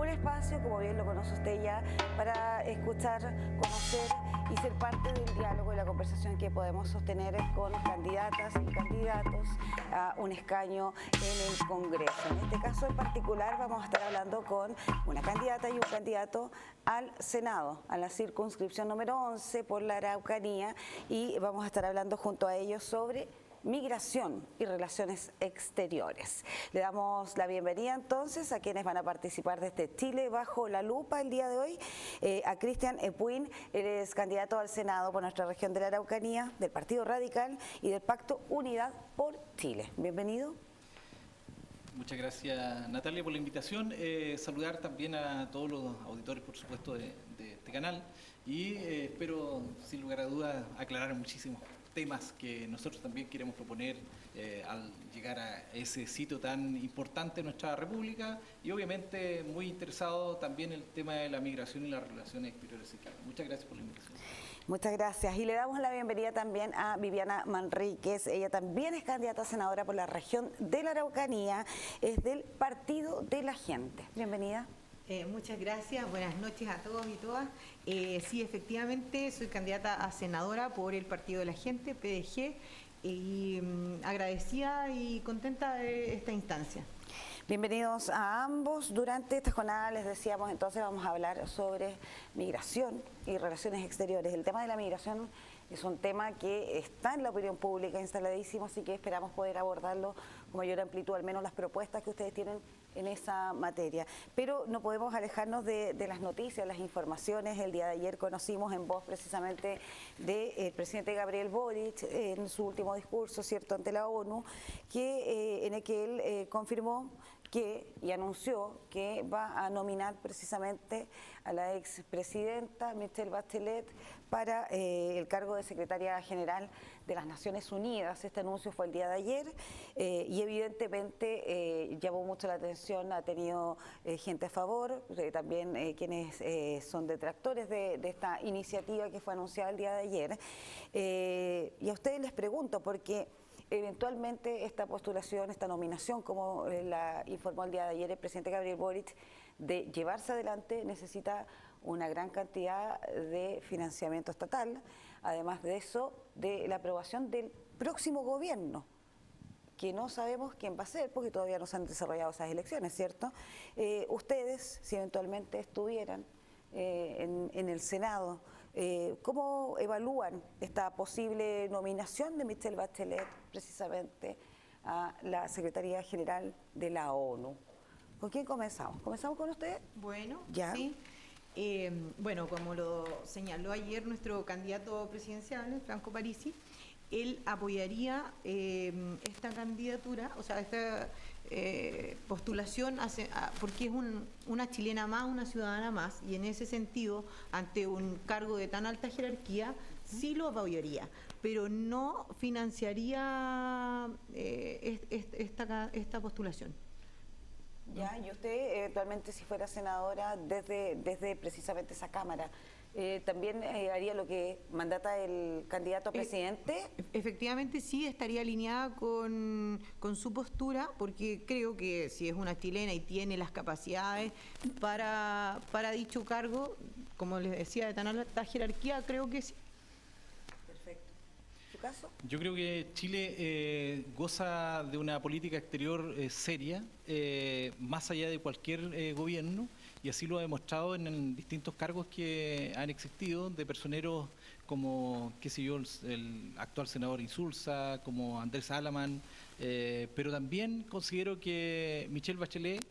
un espacio, como bien lo conoce usted ya, para escuchar, conocer y ser parte del diálogo y la conversación que podemos sostener con candidatas y candidatos a un escaño en el Congreso. En este caso en particular vamos a estar hablando con una candidata y un candidato al Senado, a la circunscripción número 11 por la Araucanía, y vamos a estar hablando junto a ellos sobre migración y relaciones exteriores. Le damos la bienvenida entonces a quienes van a participar de este Chile bajo la lupa el día de hoy. A Cristian Epuin, él es candidato al Senado por nuestra región de la Araucanía, del Partido Radical y del Pacto Unidad por Chile. Bienvenido. Muchas gracias, Natalia, por la invitación. Saludar también a todos los auditores, por supuesto, de este canal, y espero, sin lugar a dudas, aclarar muchísimos temas que nosotros también queremos proponer al llegar a ese sitio tan importante en nuestra República, y obviamente muy interesado también en el tema de la migración y las relaciones exteriores. Muchas gracias por la invitación. Muchas gracias. Y le damos la bienvenida también a Viviana Manríquez. Ella también es candidata a senadora por la región de la Araucanía, es del Partido de la Gente. Bienvenida. Muchas gracias, buenas noches a todos y todas. Sí, efectivamente, soy candidata a senadora por el Partido de la Gente, PDG, y agradecida y contenta de esta instancia. Bienvenidos a ambos. Durante esta jornada les decíamos, entonces vamos a hablar sobre migración y relaciones exteriores. El tema de la migración es un tema que está en la opinión pública instaladísimo, así que esperamos poder abordarlo con mayor amplitud, al menos las propuestas que ustedes tienen en esa materia. Pero no podemos alejarnos de las noticias, las informaciones. El día de ayer conocimos en voz precisamente del presidente Gabriel Boric en su último discurso, ¿cierto?, ante la ONU, que en el que él confirmó y anunció que va a nominar precisamente a la expresidenta Michelle Bachelet para el cargo de secretaria general de las Naciones Unidas. Este anuncio fue el día de ayer y evidentemente llamó mucho la atención, ha tenido gente a favor, también quienes son detractores de esta iniciativa que fue anunciada el día de ayer. Y a ustedes les pregunto, porque eventualmente esta postulación, esta nominación, como la informó el día de ayer el presidente Gabriel Boric, de llevarse adelante necesita una gran cantidad de financiamiento estatal, además de eso, de la aprobación del próximo gobierno, que no sabemos quién va a ser, porque todavía no se han desarrollado esas elecciones, ¿cierto? Ustedes, si eventualmente estuvieran en el Senado, ¿cómo evalúan esta posible nominación de Michelle Bachelet precisamente a la Secretaría General de la ONU? ¿Con quién comenzamos? ¿Comenzamos con usted? Bueno, ¿ya? Sí. Bueno, como lo señaló ayer nuestro candidato presidencial, Franco Parisi, él apoyaría esta candidatura, o sea, esta postulación, porque es una chilena más, una ciudadana más, y en ese sentido, ante un cargo de tan alta jerarquía, sí lo apoyaría, pero no financiaría esta postulación. Ya, y usted eventualmente, si fuera senadora desde precisamente esa Cámara, ¿también haría lo que mandata el candidato a presidente? Efectivamente sí, estaría alineada con su postura, porque creo que si es una chilena y tiene las capacidades para dicho cargo, como les decía, de tan alta jerarquía, creo que sí. Perfecto. ¿Su caso? Yo creo que Chile goza de una política exterior seria, más allá de cualquier gobierno, y así lo ha demostrado en distintos cargos que han existido, de personeros como, qué sé yo, el actual senador Insulza, como Andrés Alaman, pero también considero que Michelle Bachelet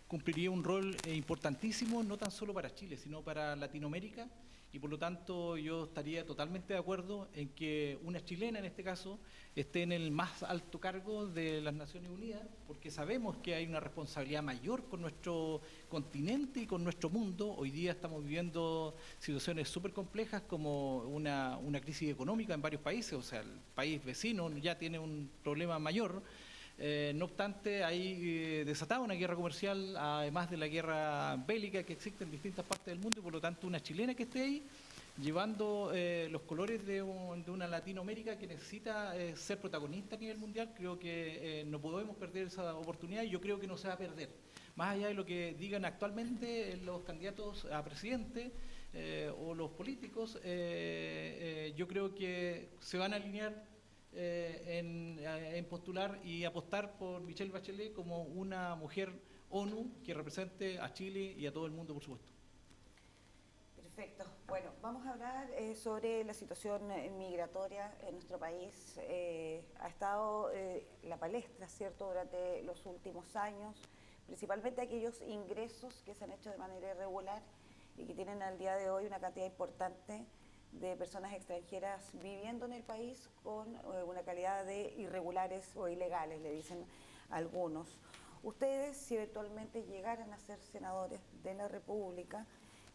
cumpliría un rol importantísimo, no tan solo para Chile, sino para Latinoamérica, y por lo tanto yo estaría totalmente de acuerdo en que una chilena, en este caso, esté en el más alto cargo de las Naciones Unidas, porque sabemos que hay una responsabilidad mayor con nuestro continente y con nuestro mundo. Hoy día estamos viviendo situaciones súper complejas, como una crisis económica en varios países, o sea, el país vecino ya tiene un problema mayor. No obstante, hay desatada una guerra comercial, además de la guerra bélica que existe en distintas partes del mundo, y por lo tanto una chilena que esté ahí llevando los colores de una Latinoamérica que necesita ser protagonista a nivel mundial. Creo que no podemos perder esa oportunidad y yo creo que no se va a perder. Más allá de lo que digan actualmente los candidatos a presidente o los políticos, yo creo que se van a alinear en postular y apostar por Michelle Bachelet como una mujer ONU que represente a Chile y a todo el mundo, por supuesto. Perfecto. Bueno, vamos a hablar sobre la situación migratoria en nuestro país. Ha estado la palestra, ¿cierto?, durante los últimos años, principalmente aquellos ingresos que se han hecho de manera irregular y que tienen al día de hoy una cantidad importante de personas extranjeras viviendo en el país con una calidad de irregulares o ilegales, le dicen algunos. Ustedes, si eventualmente llegaran a ser senadores de la República,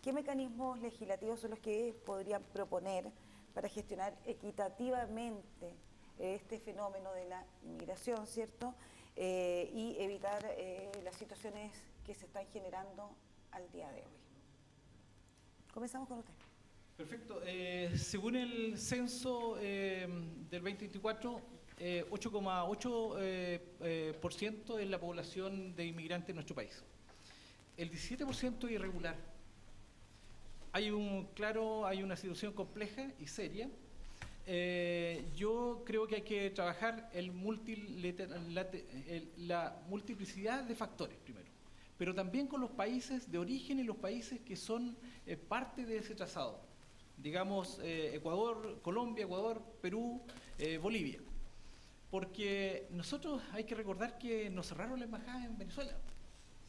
¿qué mecanismos legislativos son los que podrían proponer para gestionar equitativamente este fenómeno de la inmigración, ¿cierto? Y evitar las situaciones que se están generando al día de hoy? Comenzamos con usted. Perfecto. Según el censo del 2024, 8,8% es la población de inmigrantes en nuestro país. El 17% es irregular. Hay una situación compleja y seria. Yo creo que hay que trabajar la multiplicidad de factores primero, pero también con los países de origen y los países que son parte de ese trazado. Digamos, Ecuador, Colombia, Ecuador, Perú, Bolivia. Porque nosotros hay que recordar que nos cerraron la embajada en Venezuela.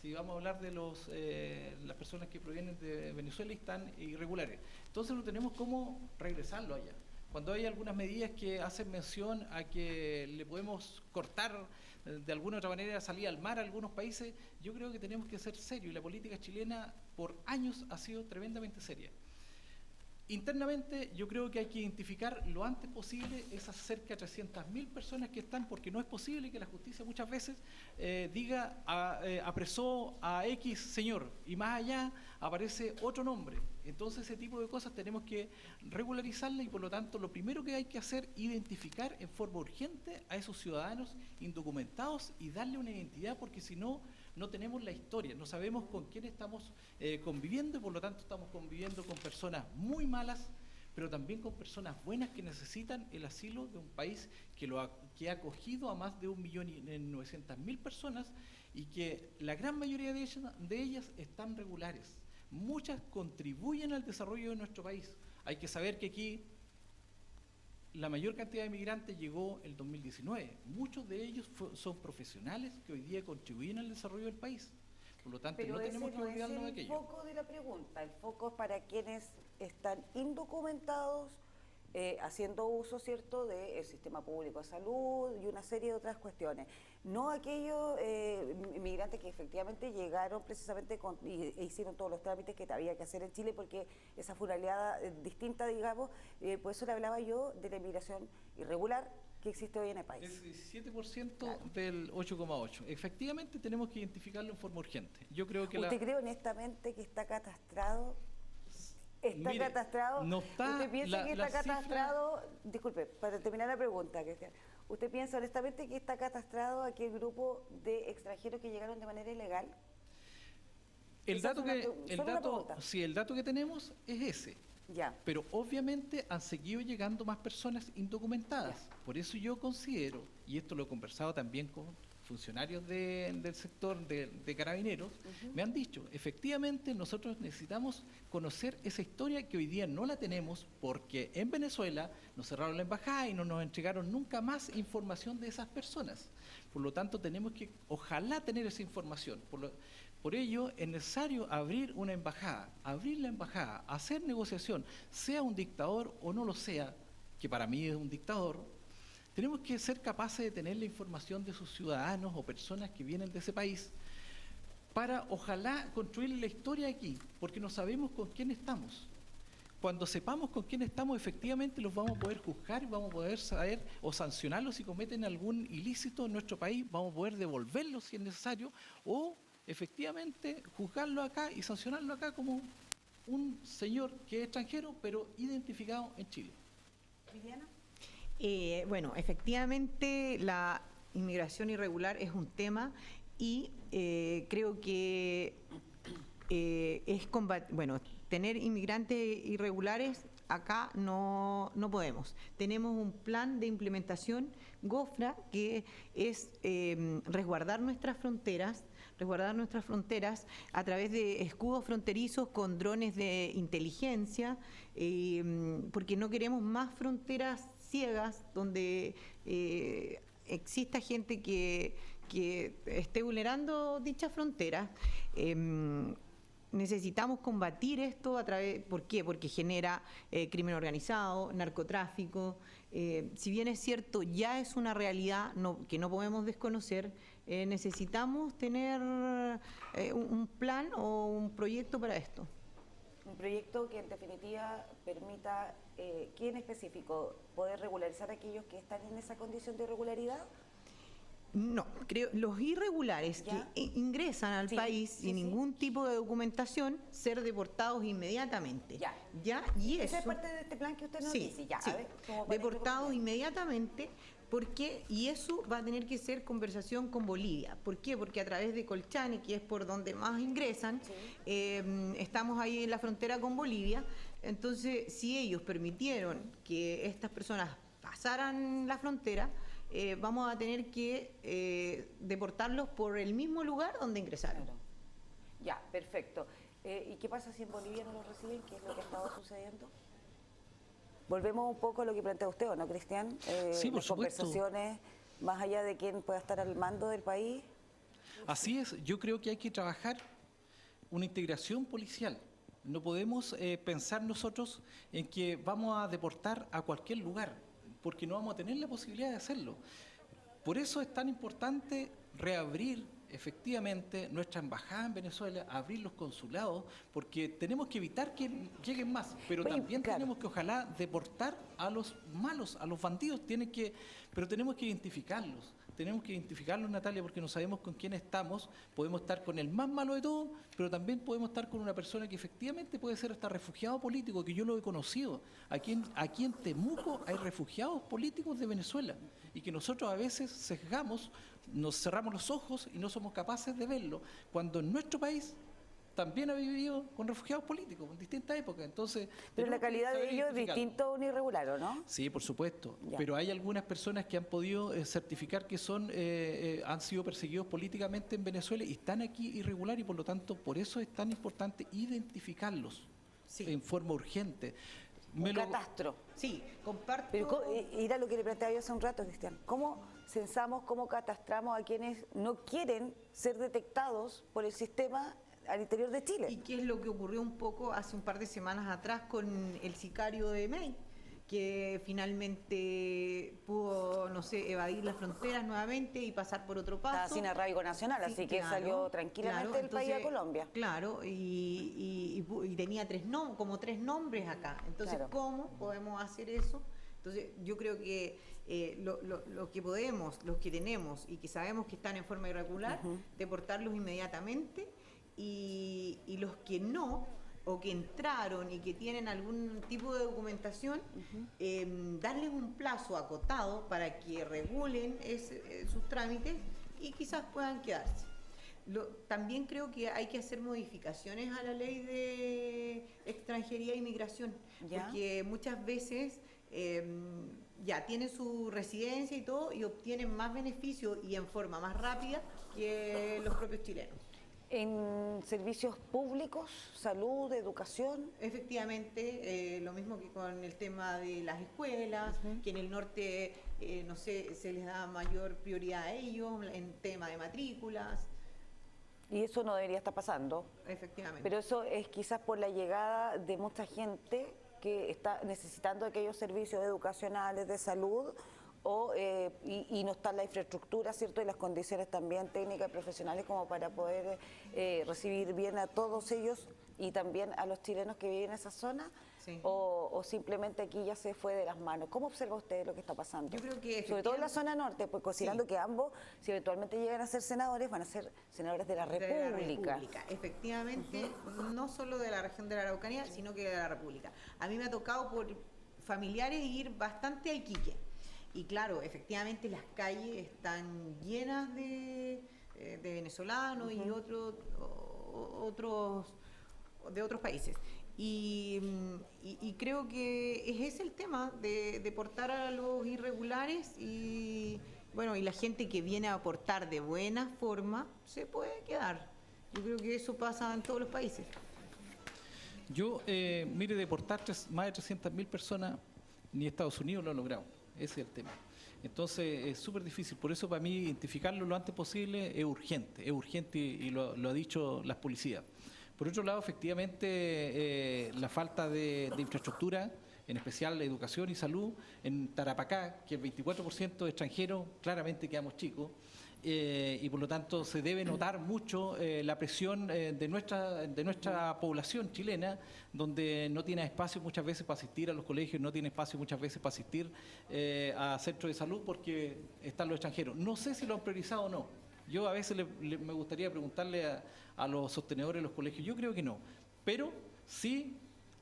Si vamos a hablar de las personas que provienen de Venezuela y están irregulares. Entonces no tenemos cómo regresarlo allá. Cuando hay algunas medidas que hacen mención a que le podemos cortar de alguna u otra manera salida al mar a algunos países, yo creo que tenemos que ser serios y la política chilena por años ha sido tremendamente seria. Internamente yo creo que hay que identificar lo antes posible esas cerca de 300.000 personas que están, porque no es posible que la justicia muchas veces diga apresó a X señor y más allá aparece otro nombre. Entonces ese tipo de cosas tenemos que regularizarlas y por lo tanto lo primero que hay que hacer es identificar en forma urgente a esos ciudadanos indocumentados y darle una identidad, porque si no, no tenemos la historia, no sabemos con quién estamos conviviendo y por lo tanto estamos conviviendo con personas muy malas, pero también con personas buenas que necesitan el asilo de un país que ha acogido a más de 1.900.000 personas y que la gran mayoría de ellas están regulares. Muchas contribuyen al desarrollo de nuestro país. Hay que saber que aquí la mayor cantidad de migrantes llegó el 2019. Muchos de ellos son profesionales que hoy día contribuyen al desarrollo del país. Por lo tanto, pero no tenemos que olvidarnos de aquello. Pero ese no es el foco de la pregunta. El foco es para quienes están indocumentados, haciendo uso, ¿cierto?, del sistema público de salud y una serie de otras cuestiones. No aquellos inmigrantes que efectivamente llegaron precisamente e hicieron todos los trámites que había que hacer en Chile, porque esa fue una aliada distinta, digamos. Por eso le hablaba yo de la inmigración irregular que existe hoy en el país. Es 17% claro. Del 8,8%. Efectivamente tenemos que identificarlo en forma urgente. Yo creo que ¿Usted cree honestamente que está catastrado? ¿Está catastrado? No está. ¿Usted piensa que está catastrado? Disculpe, para terminar la pregunta, Cristian. ¿Usted piensa honestamente que está catastrado aquel grupo de extranjeros que llegaron de manera ilegal? El dato que tenemos es ese. Ya. Pero obviamente han seguido llegando más personas indocumentadas. Ya. Por eso yo considero, y esto lo he conversado también con funcionarios del sector de carabineros, me han dicho, efectivamente nosotros necesitamos conocer esa historia que hoy día no la tenemos, porque en Venezuela nos cerraron la embajada y no nos entregaron nunca más información de esas personas. Por lo tanto, tenemos que, ojalá, tener esa información. Por ello, es necesario abrir la embajada, hacer negociación, sea un dictador o no lo sea, que para mí es un dictador. Tenemos que ser capaces de tener la información de sus ciudadanos o personas que vienen de ese país para, ojalá, construir la historia aquí, porque no sabemos con quién estamos. Cuando sepamos con quién estamos, efectivamente los vamos a poder juzgar, vamos a poder saber o sancionarlos si cometen algún ilícito en nuestro país, vamos a poder devolverlos si es necesario, o efectivamente juzgarlo acá y sancionarlo acá como un señor que es extranjero, pero identificado en Chile. Viviana. Bueno, efectivamente la inmigración irregular es un tema y creo que tener inmigrantes irregulares acá no podemos. Tenemos un plan de implementación GOFRA que es resguardar nuestras fronteras a través de escudos fronterizos con drones de inteligencia, porque no queremos más fronteras ciegas donde exista gente que esté vulnerando dichas fronteras. Necesitamos combatir esto a través, ¿por qué? Porque genera crimen organizado, narcotráfico. Si bien es cierto, ya es una realidad que no podemos desconocer, necesitamos tener un plan o un proyecto para esto. Un proyecto que en definitiva permita, ¿qué en específico? ¿Poder regularizar a aquellos que están en esa condición de irregularidad? No, creo los irregulares ¿Ya? que ingresan al Sí, país sí, sin sí. ningún tipo de documentación, ser deportados inmediatamente. Ya. Y Esa eso. es parte de este plan que usted nos Sí, dice. Ya, sí. a ver, como para Deportados ir inmediatamente, porque y eso va a tener que ser conversación con Bolivia. ¿Por qué? Porque a través de Colchane, que es por donde más ingresan, Sí. estamos ahí en la frontera con Bolivia. Entonces, si ellos permitieron que estas personas pasaran la frontera, vamos a tener que deportarlos por el mismo lugar donde ingresaron. Claro. Ya, perfecto. ¿Y qué pasa si en Bolivia no los reciben? ¿Qué es lo que ha estado sucediendo? Volvemos un poco a lo que plantea usted, ¿o no, Cristian? Sí, por las supuesto. conversaciones, más allá de quién pueda estar al mando del país. Así es, yo creo que hay que trabajar una integración policial. No podemos pensar nosotros en que vamos a deportar a cualquier lugar, porque no vamos a tener la posibilidad de hacerlo. Por eso es tan importante reabrir efectivamente nuestra embajada en Venezuela, abrir los consulados, porque tenemos que evitar que lleguen más, pero Oye, también claro. tenemos que ojalá deportar a los malos, a los bandidos, pero tenemos que identificarlos. Tenemos que identificarlos, Natalia, porque no sabemos con quién estamos. Podemos estar con el más malo de todos, pero también podemos estar con una persona que efectivamente puede ser hasta refugiado político, que yo lo he conocido. Aquí en Temuco hay refugiados políticos de Venezuela y que nosotros a veces sesgamos, nos cerramos los ojos y no somos capaces de verlo, cuando en nuestro país también ha vivido con refugiados políticos en distintas épocas. Entonces, Pero la tenemos que calidad de saber ellos es identificarlo. distinto a un irregular, ¿o no? Sí, por supuesto. Ya. Pero hay algunas personas que han podido certificar que han sido perseguidos políticamente en Venezuela y están aquí irregular y por lo tanto por eso es tan importante identificarlos Sí. en forma urgente. Un catastro. Sí, comparto. Pero era lo que le planteaba yo hace un rato, Cristian. ¿Cómo censamos, cómo catastramos a quienes no quieren ser detectados por el sistema al interior de ¿Y Chile? qué es lo que ocurrió un poco hace un par de semanas atrás con el sicario de May, que finalmente pudo, no sé, evadir las fronteras nuevamente y pasar por otro paso? Estaba sin arraigo nacional, Sí, así que claro, salió tranquilamente claro, del país a entonces, Colombia. Claro, y tenía como tres nombres acá. Entonces, Claro. ¿cómo podemos hacer eso? Entonces, yo creo que lo que podemos, los que tenemos y que sabemos que están en forma irregular, deportarlos inmediatamente y los que no, o que entraron y que tienen algún tipo de documentación, darles un plazo acotado para que regulen sus trámites y quizás puedan quedarse. También creo que hay que hacer modificaciones a la ley de extranjería e inmigración, ¿Ya? porque muchas veces ya tienen su residencia y todo y obtienen más beneficios y en forma más rápida que los propios chilenos. En servicios públicos, salud, educación. Efectivamente, lo mismo que con el tema de las escuelas, que en el norte, no sé, se les da mayor prioridad a ellos en tema de matrículas, Y eso no debería estar pasando. efectivamente. Pero eso es quizás por la llegada de mucha gente que está necesitando aquellos servicios educacionales, de salud, y no está la infraestructura, ¿cierto? Y las condiciones también técnicas y profesionales como para poder recibir bien a todos ellos y también a los chilenos que viven en esa zona? Sí. O simplemente aquí ya se fue de las manos? ¿Cómo observa usted lo que está pasando? Yo creo que sobre todo en la efectivamente- zona norte, pues considerando Sí. que ambos, si eventualmente llegan a ser senadores, van a ser senadores de la República. Efectivamente, no solo de la región de la Araucanía, sino que de la República. A mí me ha tocado por familiares ir bastante a Iquique. Y claro, efectivamente las calles están llenas de venezolanos y otros de otros países. Y creo que es ese el tema de deportar a los irregulares y bueno, y la gente que viene a aportar de buena forma se puede quedar. Yo creo que eso pasa en todos los países. Yo, mire, deportar más de 300.000 personas, ni Estados Unidos lo ha logrado. Ese es el tema. Entonces, es súper difícil. Por eso, para mí, identificarlo lo antes posible es urgente y lo ha dicho las policías. Por otro lado, efectivamente, la falta de infraestructura, en especial educación y salud, en Tarapacá, que el 24% de extranjeros, claramente quedamos chicos, y por lo tanto se debe notar mucho la presión de nuestra población chilena, donde no tiene espacio muchas veces para asistir a los colegios, no tiene espacio muchas veces para asistir a centros de salud porque están los extranjeros. No sé si lo han priorizado o no. Yo a veces me gustaría preguntarle a los sostenedores de los colegios, yo creo que no, pero sí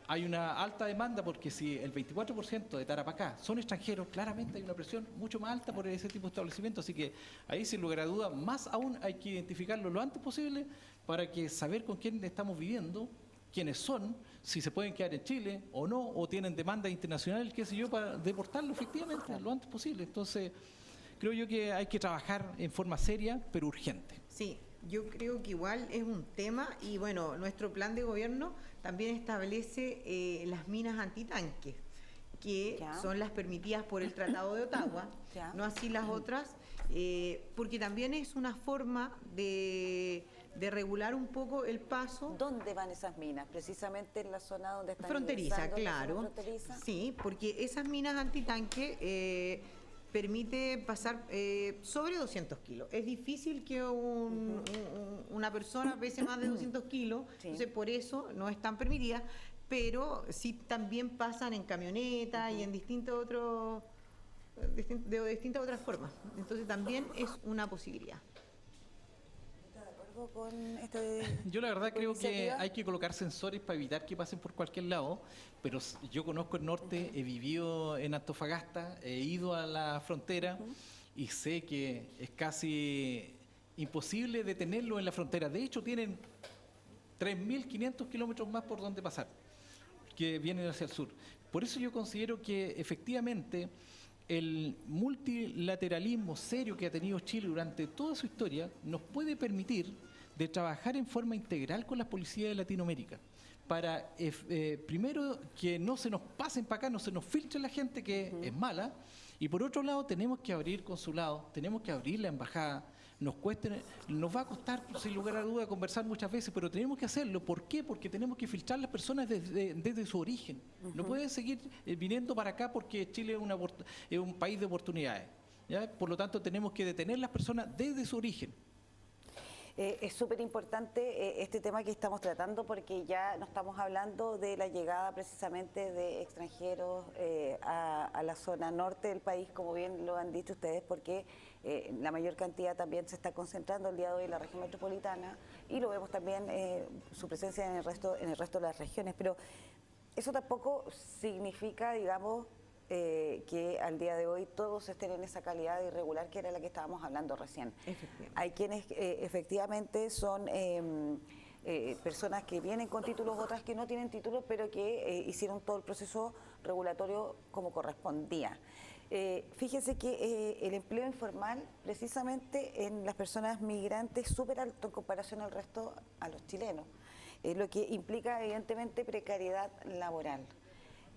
hay una alta demanda porque si el 24% de Tarapacá son extranjeros, claramente hay una presión mucho más alta por ese tipo de establecimientos, así que ahí sin lugar a dudas, más aún hay que identificarlo lo antes posible para que saber con quién estamos viviendo, quiénes son, si se pueden quedar en Chile o no, o tienen demanda internacional, qué sé yo, para deportarlo efectivamente lo antes posible. Entonces, creo yo que hay que trabajar en forma seria, pero urgente. Sí, yo creo que igual es un tema y bueno, nuestro plan de gobierno también establece las minas antitanques, que Ya. son las permitidas por el Tratado de Ottawa, Ya. no así las otras, porque también es una forma de regular un poco el paso ¿Dónde van esas minas? Precisamente en la zona donde están fronteriza, ingresando, en la zona claro. fronteriza. Sí, porque esas minas antitanque permite pasar sobre 200 kilos. Es difícil que una persona pese más de 200 kilos, Sí. entonces por eso no están permitidas, pero sí también pasan en camioneta y en distintas otras formas. Entonces también es una posibilidad. ¿Está de acuerdo con Yo la verdad creo que iniciativa? hay que colocar sensores para evitar que pasen por cualquier lado, pero yo conozco el norte, he vivido en Antofagasta, he ido a la frontera y sé que es casi imposible detenerlo en la frontera. De hecho, tienen 3.500 kilómetros más por donde pasar, que vienen hacia el sur. Por eso yo considero que efectivamente el multilateralismo serio que ha tenido Chile durante toda su historia nos puede permitir de trabajar en forma integral con las policías de Latinoamérica para, primero, que no se nos pasen para acá, no se nos filtre la gente que es mala, y por otro lado tenemos que abrir consulados, tenemos que abrir la embajada, nos va a costar sin lugar a duda conversar muchas veces, pero tenemos que hacerlo. ¿Por qué? Porque tenemos que filtrar las personas desde su origen. No pueden seguir viniendo para acá porque Chile es un país de oportunidades, ¿ya? Por lo tanto, tenemos que detener las personas desde su origen. Es súper importante este tema que estamos tratando porque ya no estamos hablando de la llegada precisamente de extranjeros a la zona norte del país, como bien lo han dicho ustedes, porque la mayor cantidad también se está concentrando el día de hoy en la región metropolitana y lo vemos también su presencia en el resto de las regiones. Pero eso tampoco significa, digamos, que al día de hoy todos estén en esa calidad irregular que era la que estábamos hablando recién. Efectivamente. Hay quienes efectivamente son personas que vienen con títulos, otras que no tienen títulos, pero que hicieron todo el proceso regulatorio como correspondía. Fíjense que el empleo informal, precisamente en las personas migrantes, es súper alto en comparación al resto, a los chilenos, lo que implica evidentemente precariedad laboral.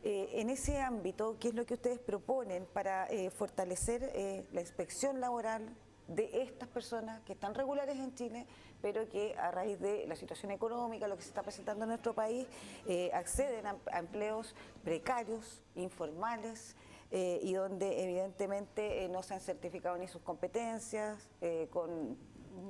En ese ámbito, ¿qué es lo que ustedes proponen para fortalecer la inspección laboral de estas personas que están regulares en Chile, pero que a raíz de la situación económica, lo que se está presentando en nuestro país, acceden a empleos precarios, informales, y donde evidentemente no se han certificado ni sus competencias, con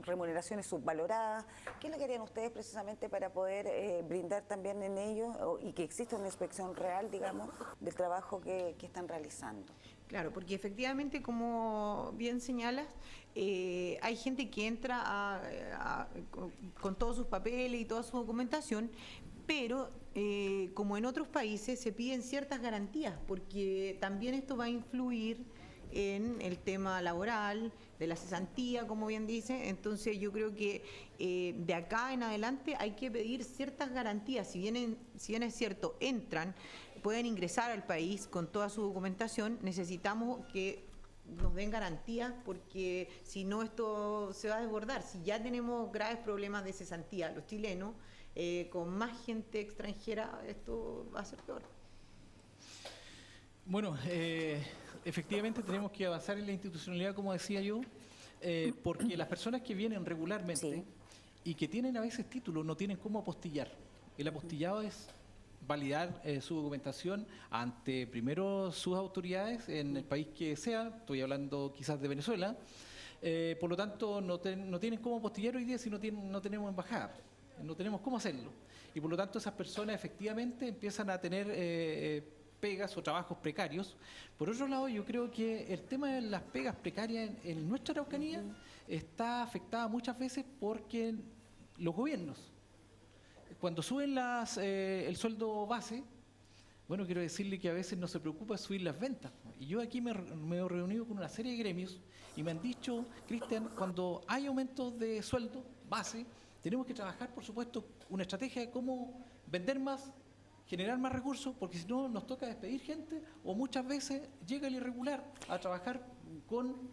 remuneraciones subvaloradas. ¿Qué es lo que harían ustedes precisamente para poder brindar también en ello y que exista una inspección real, digamos, del trabajo que están realizando? Claro, porque efectivamente, como bien señalas, hay gente que entra con todos sus papeles y toda su documentación, pero como en otros países se piden ciertas garantías, porque también esto va a influir en el tema laboral, de la cesantía, como bien dice. Entonces yo creo que de acá en adelante hay que pedir ciertas garantías. Si bien es cierto, pueden ingresar al país con toda su documentación, necesitamos que nos den garantías, porque si no esto se va a desbordar. Si ya tenemos graves problemas de cesantía los chilenos, con más gente extranjera esto va a ser peor. Bueno, efectivamente tenemos que avanzar en la institucionalidad, como decía yo, porque las personas que vienen regularmente y que tienen a veces títulos no tienen cómo apostillar. El apostillado es validar su documentación ante primero sus autoridades en el país que sea, estoy hablando quizás de Venezuela, por lo tanto no tienen cómo apostillar hoy día si no tenemos embajada, no tenemos cómo hacerlo, y por lo tanto esas personas efectivamente empiezan a tener pegas o trabajos precarios. Por otro lado, yo creo que el tema de las pegas precarias en nuestra Araucanía está afectada muchas veces porque los gobiernos, cuando suben el sueldo base, bueno, quiero decirle que a veces no se preocupa de subir las ventas. Y yo aquí me he reunido con una serie de gremios y me han dicho, Cristian, cuando hay aumentos de sueldo base, tenemos que trabajar, por supuesto, una estrategia de cómo vender más, generar más recursos, porque si no nos toca despedir gente, o muchas veces llega el irregular a trabajar con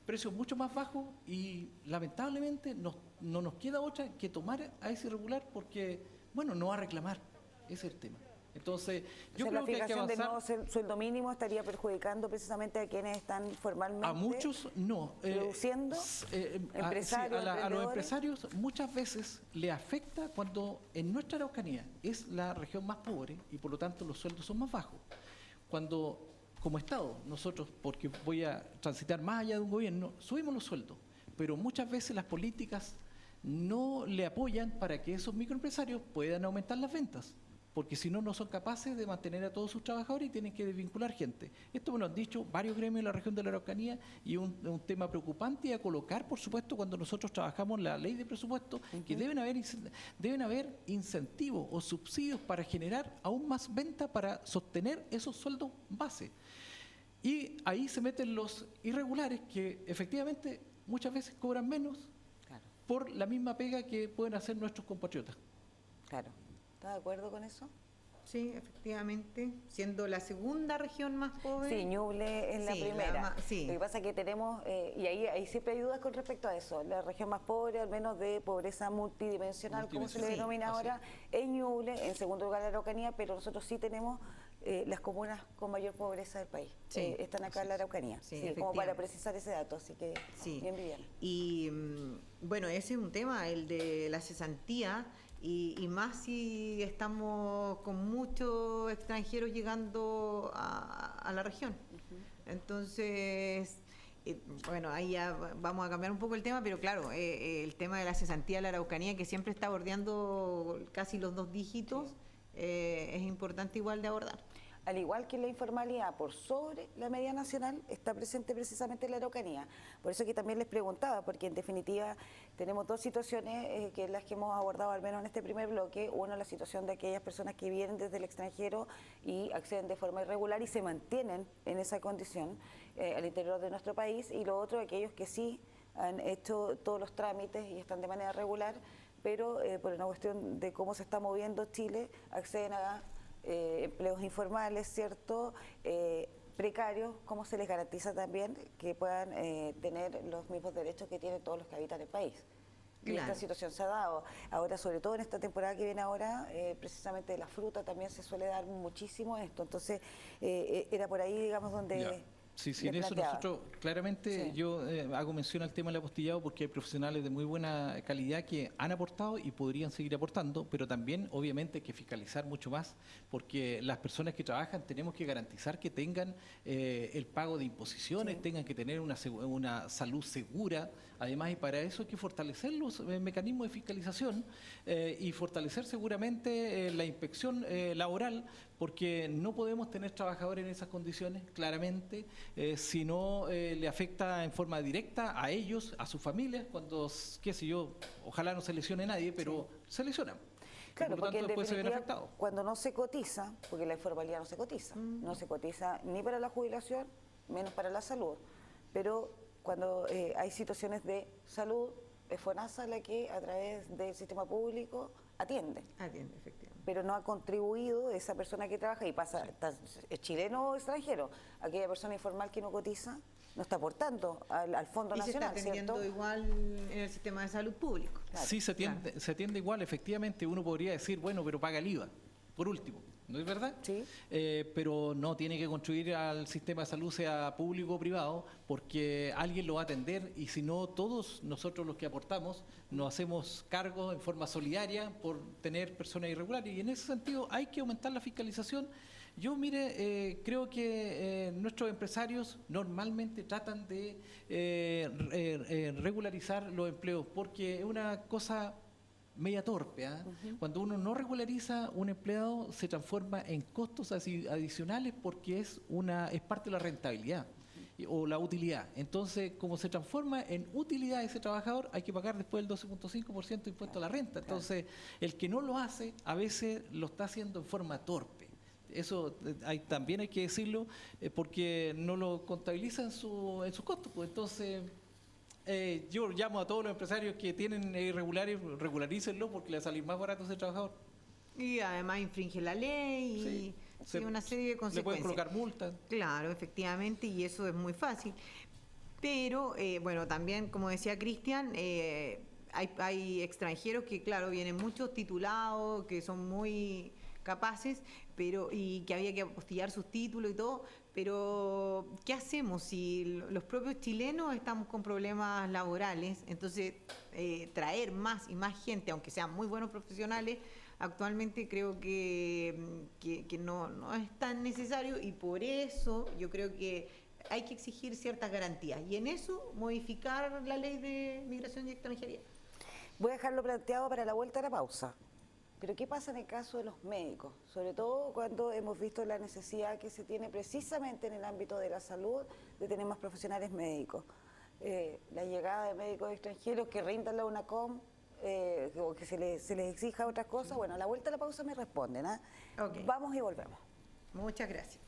precios mucho más bajos y lamentablemente no nos queda otra que tomar a ese irregular porque, bueno, no va a reclamar. Ese es el tema. Entonces, yo creo que hay que avanzar. ¿La fijación del nuevo sueldo mínimo estaría perjudicando precisamente a quienes están formalmente a muchos no. produciendo? Empresarios, a los empresarios muchas veces le afecta cuando en nuestra Araucanía es la región más pobre y por lo tanto los sueldos son más bajos. Cuando como Estado, nosotros, porque voy a transitar más allá de un gobierno, subimos los sueldos, pero muchas veces las políticas no le apoyan para que esos microempresarios puedan aumentar las ventas, porque si no, no son capaces de mantener a todos sus trabajadores y tienen que desvincular gente. Esto me lo han dicho varios gremios de la región de la Araucanía y es un tema preocupante y a colocar, por supuesto, cuando nosotros trabajamos la ley de presupuesto, que deben haber incentivos o subsidios para generar aún más venta para sostener esos sueldos base. Y ahí se meten los irregulares que efectivamente muchas veces cobran menos por la misma pega que pueden hacer nuestros compatriotas. Claro. ¿Está de acuerdo con eso? Sí, efectivamente, siendo la segunda región más pobre. Sí, Ñuble es la primera. Sí. Lo que pasa es que tenemos, y ahí siempre hay dudas con respecto a eso, la región más pobre, al menos de pobreza multidimensional, como se le denomina ahora, es Ñuble, en segundo lugar la Araucanía, pero nosotros sí tenemos las comunas con mayor pobreza del país. Están acá en la Araucanía, como para precisar ese dato, así que bien, Viviana. Y bueno, ese es un tema, el de la cesantía. Y más si estamos con muchos extranjeros llegando a la región. Entonces, bueno, ahí ya vamos a cambiar un poco el tema, pero claro, el tema de la cesantía de la Araucanía, que siempre está bordeando casi los 2 dígitos, es importante igual de abordar. Al igual que la informalidad por sobre la media nacional, está presente precisamente en la Araucanía. Por eso que también les preguntaba, porque en definitiva tenemos 2 situaciones que las que hemos abordado al menos en este primer bloque. Uno, la situación de aquellas personas que vienen desde el extranjero y acceden de forma irregular y se mantienen en esa condición al interior de nuestro país. Y lo otro, aquellos que sí han hecho todos los trámites y están de manera regular, pero por una cuestión de cómo se está moviendo Chile, acceden a empleos informales, ¿cierto? Precarios, ¿cómo se les garantiza también que puedan tener los mismos derechos que tienen todos los que habitan el país? Y esta situación se ha dado. Ahora, sobre todo en esta temporada que viene ahora, precisamente de la fruta también se suele dar muchísimo esto. Entonces, era por ahí, digamos, donde Sí, le en eso planteaba. nosotros claramente Sí. yo hago mención al tema del apostillado porque hay profesionales de muy buena calidad que han aportado y podrían seguir aportando, pero también obviamente hay que fiscalizar mucho más porque las personas que trabajan tenemos que garantizar que tengan el pago de imposiciones, Sí. tengan que tener una salud segura, además y para eso hay que fortalecer los mecanismos de fiscalización y fortalecer seguramente la inspección laboral porque no podemos tener trabajadores en esas condiciones, claramente, si no le afecta en forma directa a ellos, a sus familias, cuando, qué sé yo, ojalá no se lesione nadie, pero se lesionan. Claro, Por lo porque tanto, en después se ven definitiva, afectados. cuando no se cotiza, porque la informalidad no se cotiza, no se cotiza ni para la jubilación, menos para la salud, pero cuando hay situaciones de salud, es FONASA la que a través del sistema público atiende. Atiende, efectivamente. Pero no ha contribuido esa persona que trabaja y pasa, es chileno o extranjero, aquella persona informal que no cotiza, no está aportando al Fondo Y se está Nacional, atendiendo ¿cierto? igual en el sistema de salud público. Claro, Sí, se atiende igual, efectivamente, uno podría decir, bueno, pero paga el IVA, por último, ¿no es verdad? Sí. Pero no tiene que contribuir al sistema de salud, sea público o privado, porque alguien lo va a atender y si no, todos nosotros los que aportamos nos hacemos cargo en forma solidaria por tener personas irregulares y en ese sentido hay que aumentar la fiscalización. Yo, mire, creo que nuestros empresarios normalmente tratan de regularizar los empleos porque es una cosa media torpe. Cuando uno no regulariza un empleado se transforma en costos adicionales porque es parte de la rentabilidad o la utilidad. Entonces, como se transforma en utilidad ese trabajador, hay que pagar después el 12.5% de impuesto a la renta. Entonces, el que no lo hace, a veces lo está haciendo en forma torpe. Eso también hay que decirlo porque no lo contabiliza en sus costos. Pues. Entonces, yo llamo a todos los empresarios que tienen irregulares, regularícenlo porque les va a salir más barato ese trabajador. Y además infringe la ley y una serie de consecuencias. Le pueden colocar multas. Claro, efectivamente, y eso es muy fácil. Pero, bueno, también, como decía Cristian, hay extranjeros que, claro, vienen muchos titulados, que son muy capaces, y que había que apostillar sus títulos y todo, pero ¿qué hacemos si los propios chilenos estamos con problemas laborales? Entonces, traer más y más gente, aunque sean muy buenos profesionales, actualmente creo que no es tan necesario y por eso yo creo que hay que exigir ciertas garantías y en eso modificar la ley de migración y extranjería. Voy a dejarlo planteado para la vuelta a la pausa. Pero ¿qué pasa en el caso de los médicos? Sobre todo cuando hemos visto la necesidad que se tiene precisamente en el ámbito de la salud de tener más profesionales médicos. La llegada de médicos extranjeros que rindan la UNACOM o que se les exija otras cosas. Bueno, a la vuelta a la pausa me responden. Okay. Vamos y volvemos. Muchas gracias.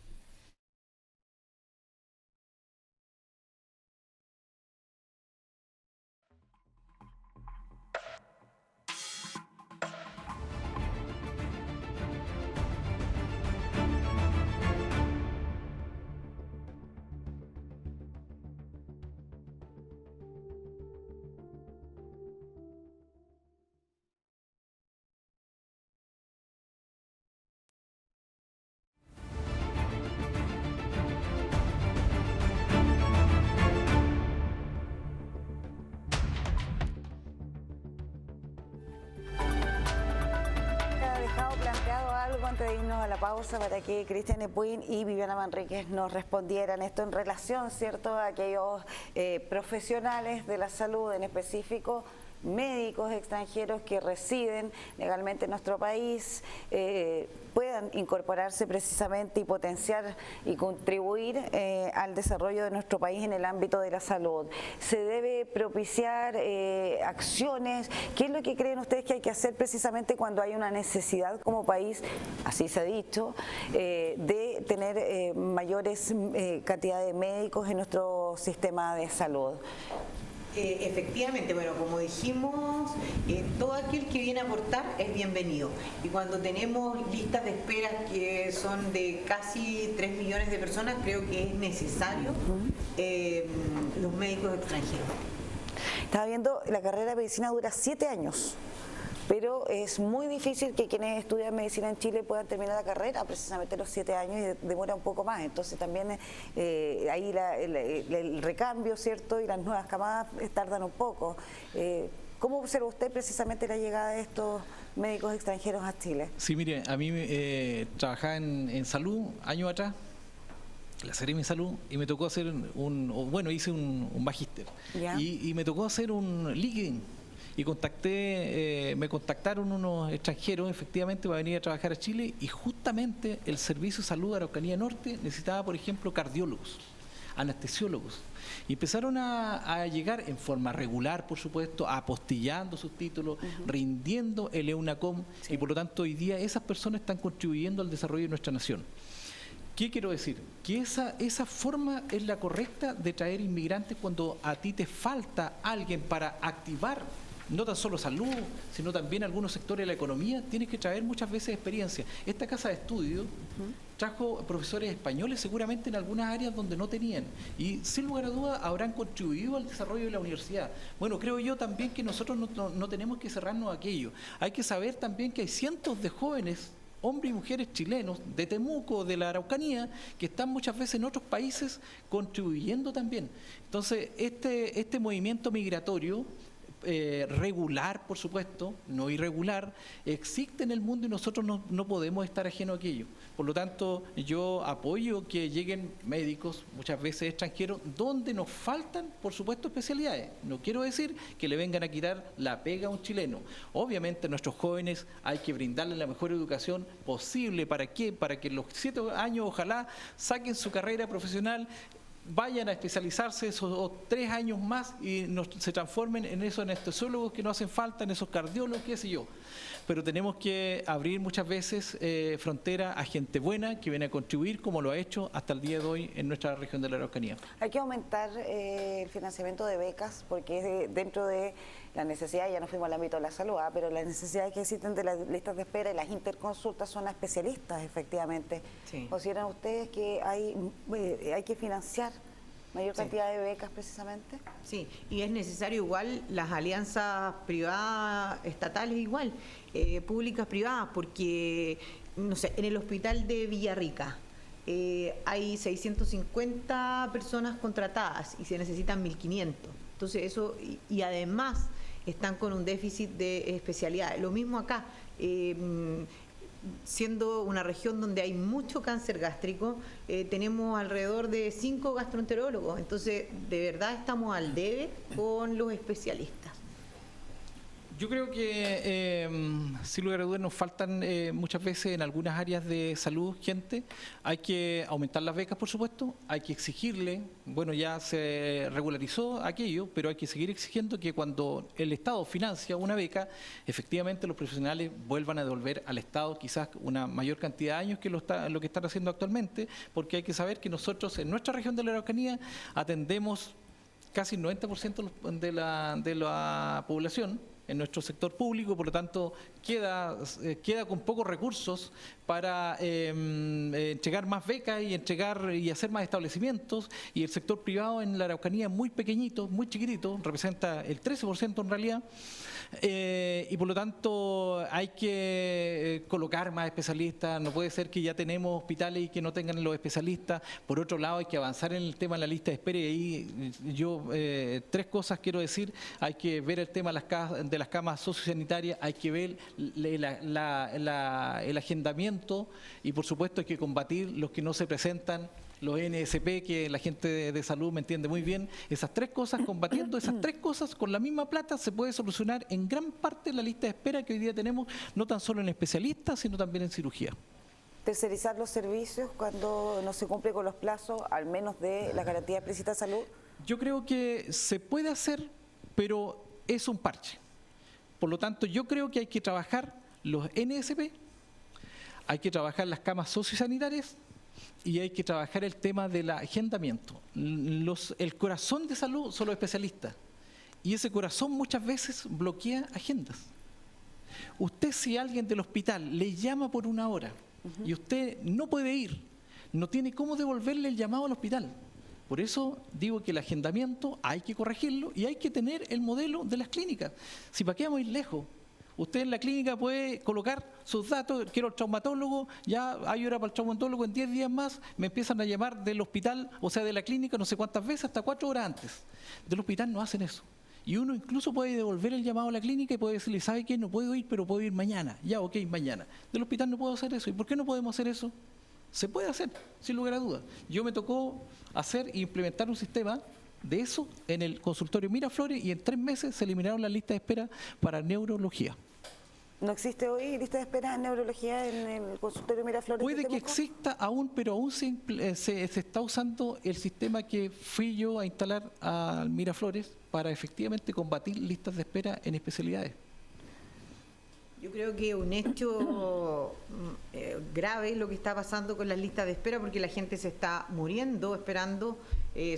Antes de irnos a la pausa para que Cristian Epuin y Viviana Manríquez nos respondieran esto en relación, ¿cierto?, a aquellos profesionales de la salud, en específico médicos extranjeros que residen legalmente en nuestro país, puedan incorporarse precisamente y potenciar y contribuir al desarrollo de nuestro país en el ámbito de la salud. ¿Se debe propiciar acciones? ¿Qué es lo que creen ustedes que hay que hacer precisamente cuando hay una necesidad como país, así se ha dicho, de tener mayores cantidad de médicos en nuestro sistema de salud? Efectivamente, bueno, como dijimos, todo aquel que viene a aportar es bienvenido. Y cuando tenemos listas de espera que son de casi 3 millones de personas, creo que es necesario los médicos extranjeros. Estaba viendo, la carrera de medicina dura 7 años. pero es muy difícil que quienes estudian medicina en Chile puedan terminar la carrera precisamente los 7 años y demora un poco más. Entonces también ahí el recambio, ¿cierto? Y las nuevas camadas tardan un poco. ¿Cómo observa usted precisamente la llegada de estos médicos extranjeros a Chile? Sí, mire, a mí trabajaba en salud años atrás, la Seremi de Salud, y me tocó hacer hice un magíster. Y me tocó hacer un LinkedIn. Y me contactaron unos extranjeros efectivamente para venir a trabajar a Chile, y justamente el Servicio de Salud de Araucanía Norte necesitaba, por ejemplo, cardiólogos, anestesiólogos. Y empezaron a llegar en forma regular, por supuesto, apostillando sus títulos, rindiendo el EUNACOM, y por lo tanto hoy día esas personas están contribuyendo al desarrollo de nuestra nación. ¿Qué quiero decir? Que esa forma es la correcta de traer inmigrantes cuando a ti te falta alguien para activar no tan solo salud, sino también algunos sectores de la economía. Tienes que traer muchas veces experiencia. Esta casa de estudio trajo profesores españoles seguramente en algunas áreas donde no tenían, y sin lugar a dudas habrán contribuido al desarrollo de la universidad. Bueno, creo yo también que nosotros no tenemos que cerrarnos a aquello. Hay que saber también que hay cientos de jóvenes, hombres y mujeres chilenos, de Temuco, de la Araucanía, que están muchas veces en otros países contribuyendo también. Entonces, este movimiento migratorio, regular, por supuesto, no irregular, existe en el mundo, y nosotros no podemos estar ajenos a aquello. Por lo tanto, yo apoyo que lleguen médicos, muchas veces extranjeros, donde nos faltan, por supuesto, especialidades. No quiero decir que le vengan a quitar la pega a un chileno. Obviamente, a nuestros jóvenes hay que brindarles la mejor educación posible. ¿Para qué? Para que en los 7 años, ojalá, saquen su carrera profesional, vayan a especializarse esos 3 años más y se transformen en esos anestesiólogos que no hacen falta, en esos cardiólogos, qué sé yo. Pero tenemos que abrir muchas veces frontera a gente buena que viene a contribuir, como lo ha hecho hasta el día de hoy en nuestra región de la Araucanía. Hay que aumentar el financiamiento de becas, porque dentro de la necesidad, ya no fuimos al ámbito de la salud, pero las necesidades que existen de las listas de espera y las interconsultas son a especialistas, efectivamente. Sí. ¿Consideran ustedes que hay que financiar mayor cantidad de becas precisamente? Sí, y es necesario igual las alianzas privadas, estatales igual, públicas, privadas, porque, no sé, en el hospital de Villarrica hay 650 personas contratadas y se necesitan 1.500. Entonces eso, y además están con un déficit de especialidades. Lo mismo acá, siendo una región donde hay mucho cáncer gástrico, tenemos alrededor de 5 gastroenterólogos. Entonces, de verdad estamos al debe con los especialistas. Yo creo que, sin lugar a dudas, nos faltan muchas veces en algunas áreas de salud gente. Hay que aumentar las becas, por supuesto, hay que exigirle, bueno, ya se regularizó aquello, pero hay que seguir exigiendo que cuando el Estado financia una beca, efectivamente los profesionales vuelvan a devolver al Estado quizás una mayor cantidad de años que lo que están haciendo actualmente, porque hay que saber que nosotros en nuestra región de la Araucanía atendemos casi el 90% de la población en nuestro sector público, por lo tanto queda con pocos recursos para entregar más becas y hacer más establecimientos, y el sector privado en la Araucanía es muy pequeñito, muy chiquitito, representa el 13% en realidad, y por lo tanto hay que colocar más especialistas. No puede ser que ya tenemos hospitales y que no tengan los especialistas. Por otro lado, hay que avanzar en el tema de la lista de espera, y ahí yo 3 cosas quiero decir. Hay que ver el tema de las camas sociosanitarias, hay que ver el agendamiento, y por supuesto hay que combatir los que no se presentan, los NSP, que la gente de salud me entiende muy bien. Esas 3 cosas, combatiendo esas 3 cosas con la misma plata, se puede solucionar en gran parte la lista de espera que hoy día tenemos, no tan solo en especialistas, sino también en cirugía. Tercerizar los servicios cuando no se cumple con los plazos, al menos de la garantía explícita de salud. Yo creo que se puede hacer, pero es un parche. Por lo tanto, yo creo que hay que trabajar los NSP, hay que trabajar las camas sociosanitarias, y hay que trabajar el tema del agendamiento. El corazón de salud son los especialistas, y ese corazón muchas veces bloquea agendas. Usted, si alguien del hospital le llama por 1 hora y usted no puede ir, no tiene cómo devolverle el llamado al hospital. Por eso digo que el agendamiento hay que corregirlo, y hay que tener el modelo de las clínicas. Si para qué vamos a ir lejos, Usted en la clínica puede colocar sus datos, quiero el traumatólogo, ya hay hora para el traumatólogo, en 10 días más me empiezan a llamar del hospital, o sea, de la clínica, no sé cuántas veces, hasta 4 horas antes. Del hospital no hacen eso. Y uno incluso puede devolver el llamado a la clínica y puede decirle, ¿sabe qué? No puedo ir, pero puedo ir mañana. Ya, ok, mañana. Del hospital no puedo hacer eso. ¿Y por qué no podemos hacer eso? Se puede hacer, sin lugar a dudas. Yo me tocó hacer e implementar un sistema de eso en el consultorio Miraflores y en 3 meses se eliminaron las listas de espera para neurología. ¿No existe hoy lista de espera en neurología en el consultorio Miraflores? Puede que exista aún, pero aún se está usando el sistema que fui yo a instalar al Miraflores para efectivamente combatir listas de espera en especialidades. Yo creo que un hecho grave es lo que está pasando con las listas de espera, porque la gente se está muriendo esperando,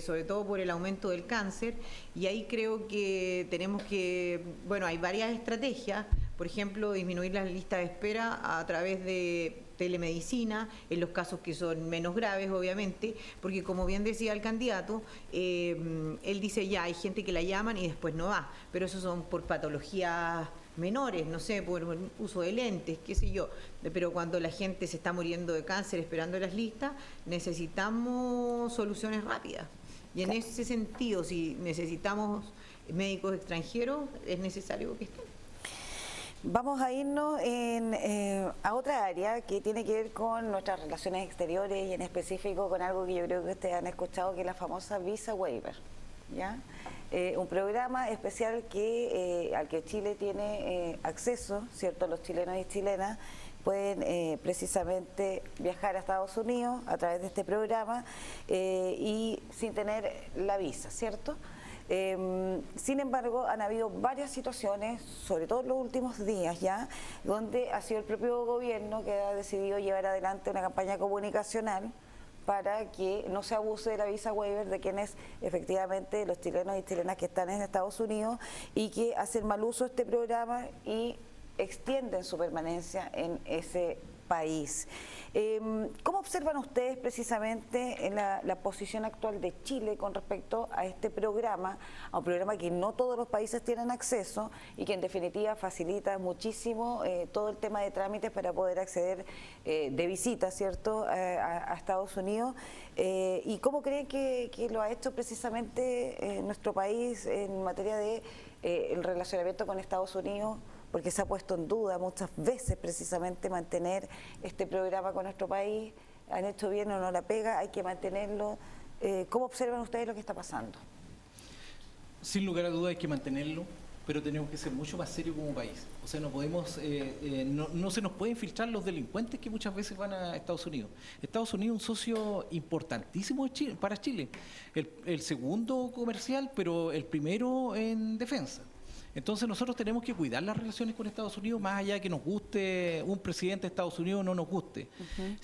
sobre todo por el aumento del cáncer, y ahí creo que tenemos que, bueno, hay varias estrategias, por ejemplo, disminuir las listas de espera a través de telemedicina, en los casos que son menos graves, obviamente, porque como bien decía el candidato, él dice ya, hay gente que la llaman y después no va, pero eso son por patologías menores, no sé, por uso de lentes, qué sé yo, pero cuando la gente se está muriendo de cáncer esperando las listas, necesitamos soluciones rápidas. Y en ese sentido, si necesitamos médicos extranjeros, es necesario que estén. Vamos a irnos a otra área que tiene que ver con nuestras relaciones exteriores y en específico con algo que yo creo que ustedes han escuchado, que es la famosa Visa Waiver, ¿ya? Un programa especial al que Chile tiene acceso, ¿cierto? Los chilenos y chilenas pueden precisamente viajar a Estados Unidos a través de este programa y sin tener la visa, ¿cierto? Sin embargo, han habido varias situaciones, sobre todo en los últimos días ya, donde ha sido el propio gobierno que ha decidido llevar adelante una campaña comunicacional para que no se abuse de la visa waiver de quienes efectivamente los chilenos y chilenas que están en Estados Unidos y que hacen mal uso de este programa y extienden su permanencia en ese país. ¿Cómo observan ustedes precisamente en la posición actual de Chile con respecto a este programa, a un programa que no todos los países tienen acceso y que en definitiva facilita muchísimo todo el tema de trámites para poder acceder de visita, ¿cierto?, a Estados Unidos? ¿Y cómo creen que lo ha hecho precisamente nuestro país en materia de el relacionamiento con Estados Unidos? Porque se ha puesto en duda muchas veces precisamente mantener este programa con nuestro país. ¿Han hecho bien o no la pega? Hay que mantenerlo. ¿Cómo observan ustedes lo que está pasando? Sin lugar a dudas hay que mantenerlo, pero tenemos que ser mucho más serios como país. O sea, no podemos, no se nos pueden filtrar los delincuentes que muchas veces van a Estados Unidos. Estados Unidos es un socio importantísimo para Chile. El segundo comercial, pero el primero en defensa. Entonces nosotros tenemos que cuidar las relaciones con Estados Unidos, más allá de que nos guste un presidente de Estados Unidos o no nos guste.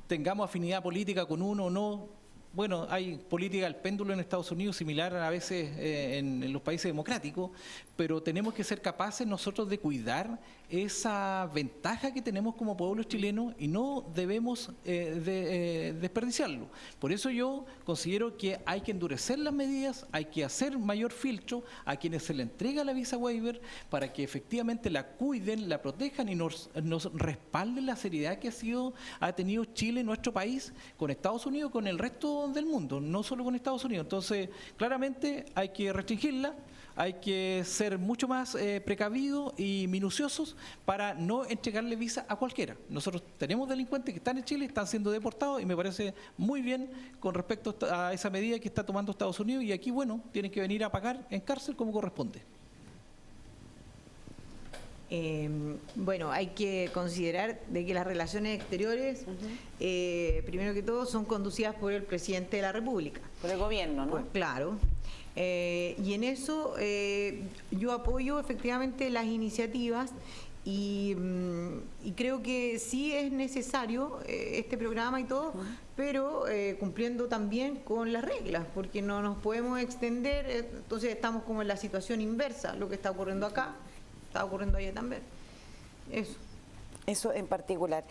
Tengamos afinidad política con uno o no. Bueno, hay política del péndulo en Estados Unidos similar a veces en los países democráticos, pero tenemos que ser capaces nosotros de cuidar esa ventaja que tenemos como pueblo chileno y no debemos desperdiciarlo. Por eso yo considero que hay que endurecer las medidas, hay que hacer mayor filtro a quienes se le entrega la visa waiver para que efectivamente la cuiden, la protejan y nos respalden la seriedad que ha tenido Chile, nuestro país, con Estados Unidos, con el resto del mundo, no solo con Estados Unidos. Entonces, claramente hay que restringirla, hay que ser mucho más precavidos y minuciosos para no entregarle visa a cualquiera. Nosotros tenemos delincuentes que están en Chile, están siendo deportados y me parece muy bien con respecto a esa medida que está tomando Estados Unidos y aquí, bueno, tienen que venir a pagar en cárcel como corresponde. Bueno, hay que considerar de que las relaciones exteriores, primero que todo, son conducidas por el presidente de la República. Por el gobierno, ¿no? Pues, claro. Y en eso yo apoyo efectivamente las iniciativas y creo que sí es necesario este programa y todo, pero cumpliendo también con las reglas, porque no nos podemos extender, entonces estamos como en la situación inversa, lo que está ocurriendo acá. Está ocurriendo allá también. Eso en particular.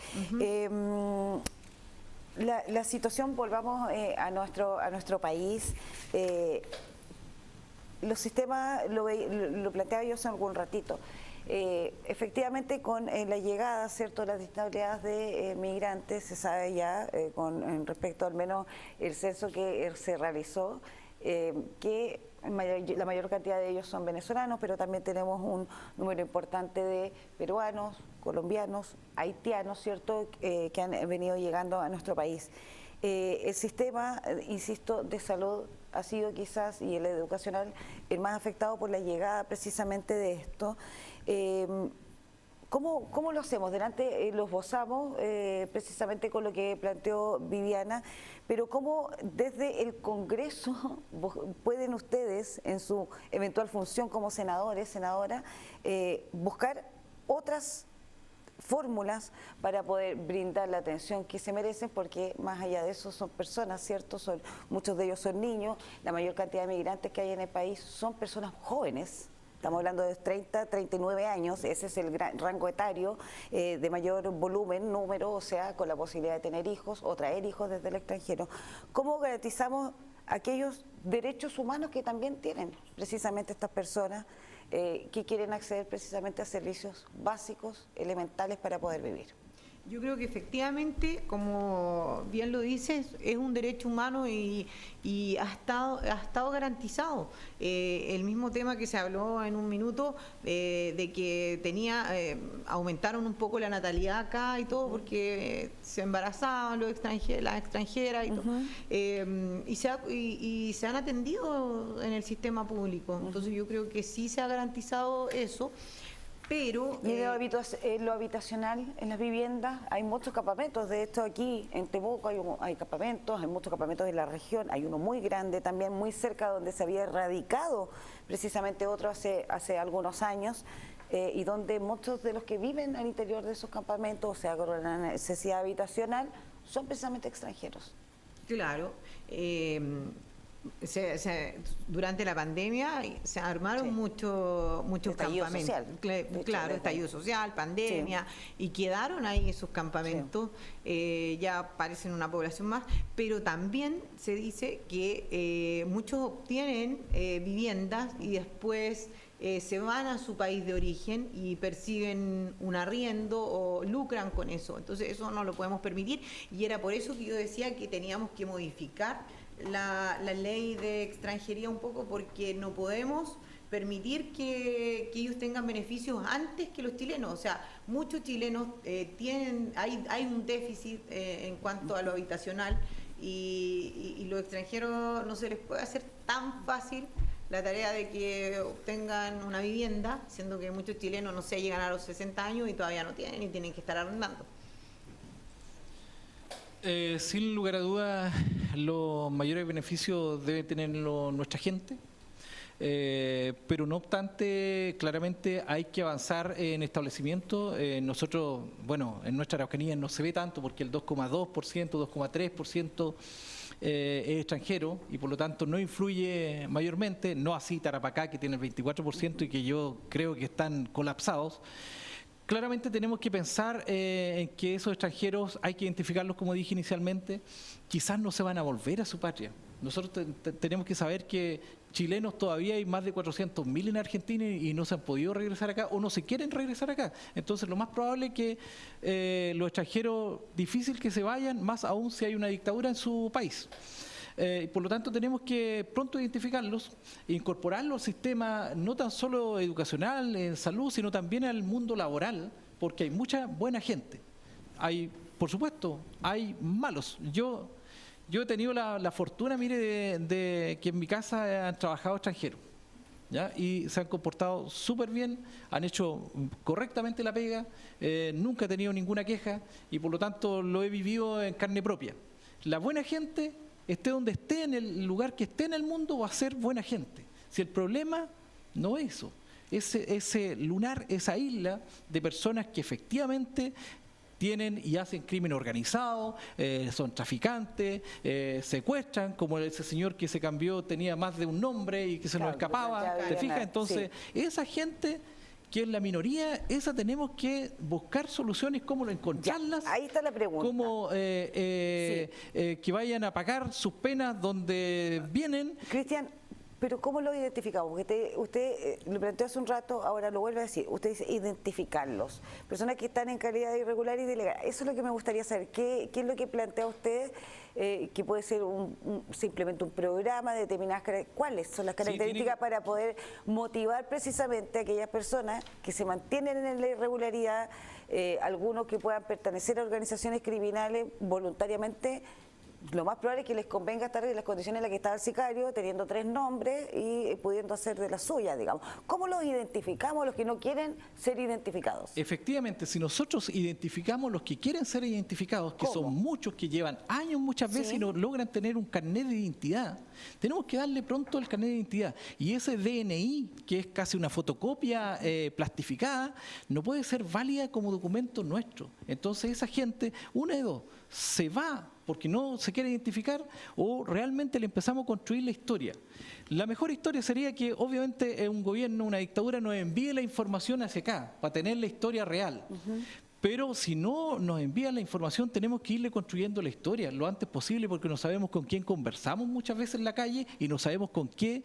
La situación, volvamos a nuestro país. Los sistemas, lo planteaba yo hace algún ratito, Efectivamente, con la llegada, ¿cierto?, de las distintas oleadas de migrantes, se sabe ya, en respecto al menos el censo que se realizó, que la mayor cantidad de ellos son venezolanos, pero también tenemos un número importante de peruanos, colombianos, haitianos, ¿cierto?, que han venido llegando a nuestro país. El sistema, insisto, de salud ha sido quizás, y el educacional, el más afectado por la llegada precisamente de esto. ¿Cómo lo hacemos? Delante lo esbozamos precisamente con lo que planteó Viviana, pero ¿cómo desde el Congreso pueden ustedes, en su eventual función como senadores, senadora, buscar otras fórmulas para poder brindar la atención que se merecen? Porque más allá de eso son personas, ¿cierto? Muchos de ellos son niños, la mayor cantidad de migrantes que hay en el país son personas jóvenes. Estamos hablando de 30, 39 años, ese es el gran rango etario de mayor volumen, número, o sea, con la posibilidad de tener hijos o traer hijos desde el extranjero. ¿Cómo garantizamos aquellos derechos humanos que también tienen precisamente estas personas que quieren acceder precisamente a servicios básicos, elementales para poder vivir? Yo creo que efectivamente, como bien lo dices, es un derecho humano y ha estado garantizado. El mismo tema que se habló en un minuto, de que aumentaron un poco la natalidad acá y todo, porque se embarazaban las extranjeras y todo. Y se han atendido en el sistema público. Entonces yo creo que sí se ha garantizado eso. Pero y en lo habitacional, en las viviendas, hay muchos campamentos. De hecho, aquí en Temuco hay campamentos, hay muchos campamentos en la región. Hay uno muy grande también, muy cerca, donde se había erradicado precisamente otro hace algunos años, y donde muchos de los que viven al interior de esos campamentos, o sea, con la necesidad habitacional, son precisamente extranjeros. Claro. Durante la pandemia se armaron muchos campamentos. Social. Claro, estallido social, pandemia, y quedaron ahí esos campamentos, ya parecen una población más, pero también se dice que muchos obtienen viviendas y después se van a su país de origen y perciben un arriendo o lucran con eso. Entonces eso no lo podemos permitir, y era por eso que yo decía que teníamos que modificar la ley de extranjería un poco, porque no podemos permitir que ellos tengan beneficios antes que los chilenos. O sea, muchos chilenos hay un déficit en cuanto a lo habitacional, y los extranjeros no se les puede hacer tan fácil la tarea de que obtengan una vivienda, siendo que muchos chilenos, no sé, llegan a los 60 años y todavía no tienen, y tienen que estar arrendando. Sin lugar a dudas, los mayores beneficios debe tenerlo nuestra gente, pero no obstante, claramente hay que avanzar en establecimientos. Nosotros, bueno, en nuestra Araucanía no se ve tanto, porque el 2,2%, 2,3% es extranjero, y por lo tanto no influye mayormente, no así Tarapacá, que tiene el 24% y que yo creo que están colapsados. Claramente tenemos que pensar en que esos extranjeros hay que identificarlos, como dije inicialmente, quizás no se van a volver a su patria. Nosotros tenemos que saber que chilenos todavía hay más de 400.000 en Argentina y no se han podido regresar acá o no se quieren regresar acá. Entonces lo más probable es que los extranjeros, difícil que se vayan, más aún si hay una dictadura en su país. Por lo tanto, tenemos que pronto identificarlos e incorporarlos al sistema, no tan solo educacional, en salud, sino también al mundo laboral, porque hay mucha buena gente. Por supuesto, hay malos. Yo he tenido la fortuna, mire, de que en mi casa han trabajado extranjeros, ¿ya? Y se han comportado súper bien, han hecho correctamente la pega, nunca he tenido ninguna queja, y por lo tanto lo he vivido en carne propia. La buena gente, esté donde esté, en el lugar que esté en el mundo, va a ser buena gente. Si el problema no es eso, ese lunar, esa isla de personas que efectivamente tienen y hacen crimen organizado, son traficantes, secuestran, como ese señor que se cambió, tenía más de un nombre y que se nos escapaba, ¿te fijas? Entonces, esa gente que es la minoría, esa tenemos que buscar soluciones, cómo encontrarlas. Ya, ahí está la pregunta. Cómo que vayan a pagar sus penas donde vienen. Cristian, Pero ¿cómo lo identificamos? Porque usted lo planteó hace un rato, ahora lo vuelve a decir. Usted dice identificarlos. Personas que están en calidad irregular y ilegal. Eso es lo que me gustaría saber. ¿Qué es lo que plantea usted? Que puede ser simplemente un programa de determinadas características. ¿Cuáles son las características para poder motivar precisamente a aquellas personas que se mantienen en la irregularidad, algunos que puedan pertenecer a organizaciones criminales voluntariamente? Lo más probable es que les convenga estar en las condiciones en las que estaba el sicario, teniendo 3 nombres y pudiendo hacer de las suyas, digamos. ¿Cómo los identificamos a los que no quieren ser identificados? Efectivamente, si nosotros identificamos los que quieren ser identificados, que son muchos, que llevan años muchas veces y no logran tener un carnet de identidad, tenemos que darle pronto el carnet de identidad. Y ese DNI, que es casi una fotocopia plastificada, no puede ser válida como documento nuestro. Entonces esa gente, una de dos, se va porque no se quiere identificar o realmente le empezamos a construir la historia. La mejor historia sería que obviamente un gobierno, una dictadura nos envíe la información hacia acá para tener la historia real. Pero si no nos envían la información, tenemos que irle construyendo la historia lo antes posible, porque no sabemos con quién conversamos muchas veces en la calle y no sabemos con qué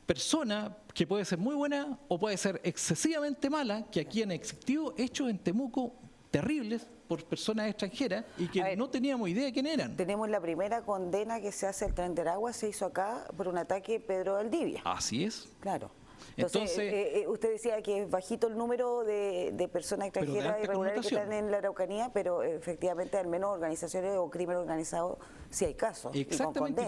persona, que puede ser muy buena o puede ser excesivamente mala, que aquí han existido hechos en Temuco terribles por personas extranjeras y que no teníamos idea de quién eran. Tenemos la primera condena que se hace al Tren de Aragua, se hizo acá por un ataque Pedro Valdivia. Así es. Claro. Entonces usted decía que es bajito el número de personas extranjeras irregulares que están en la Araucanía, pero efectivamente al menos organizaciones o crimen organizado sí hay casos. Exactamente,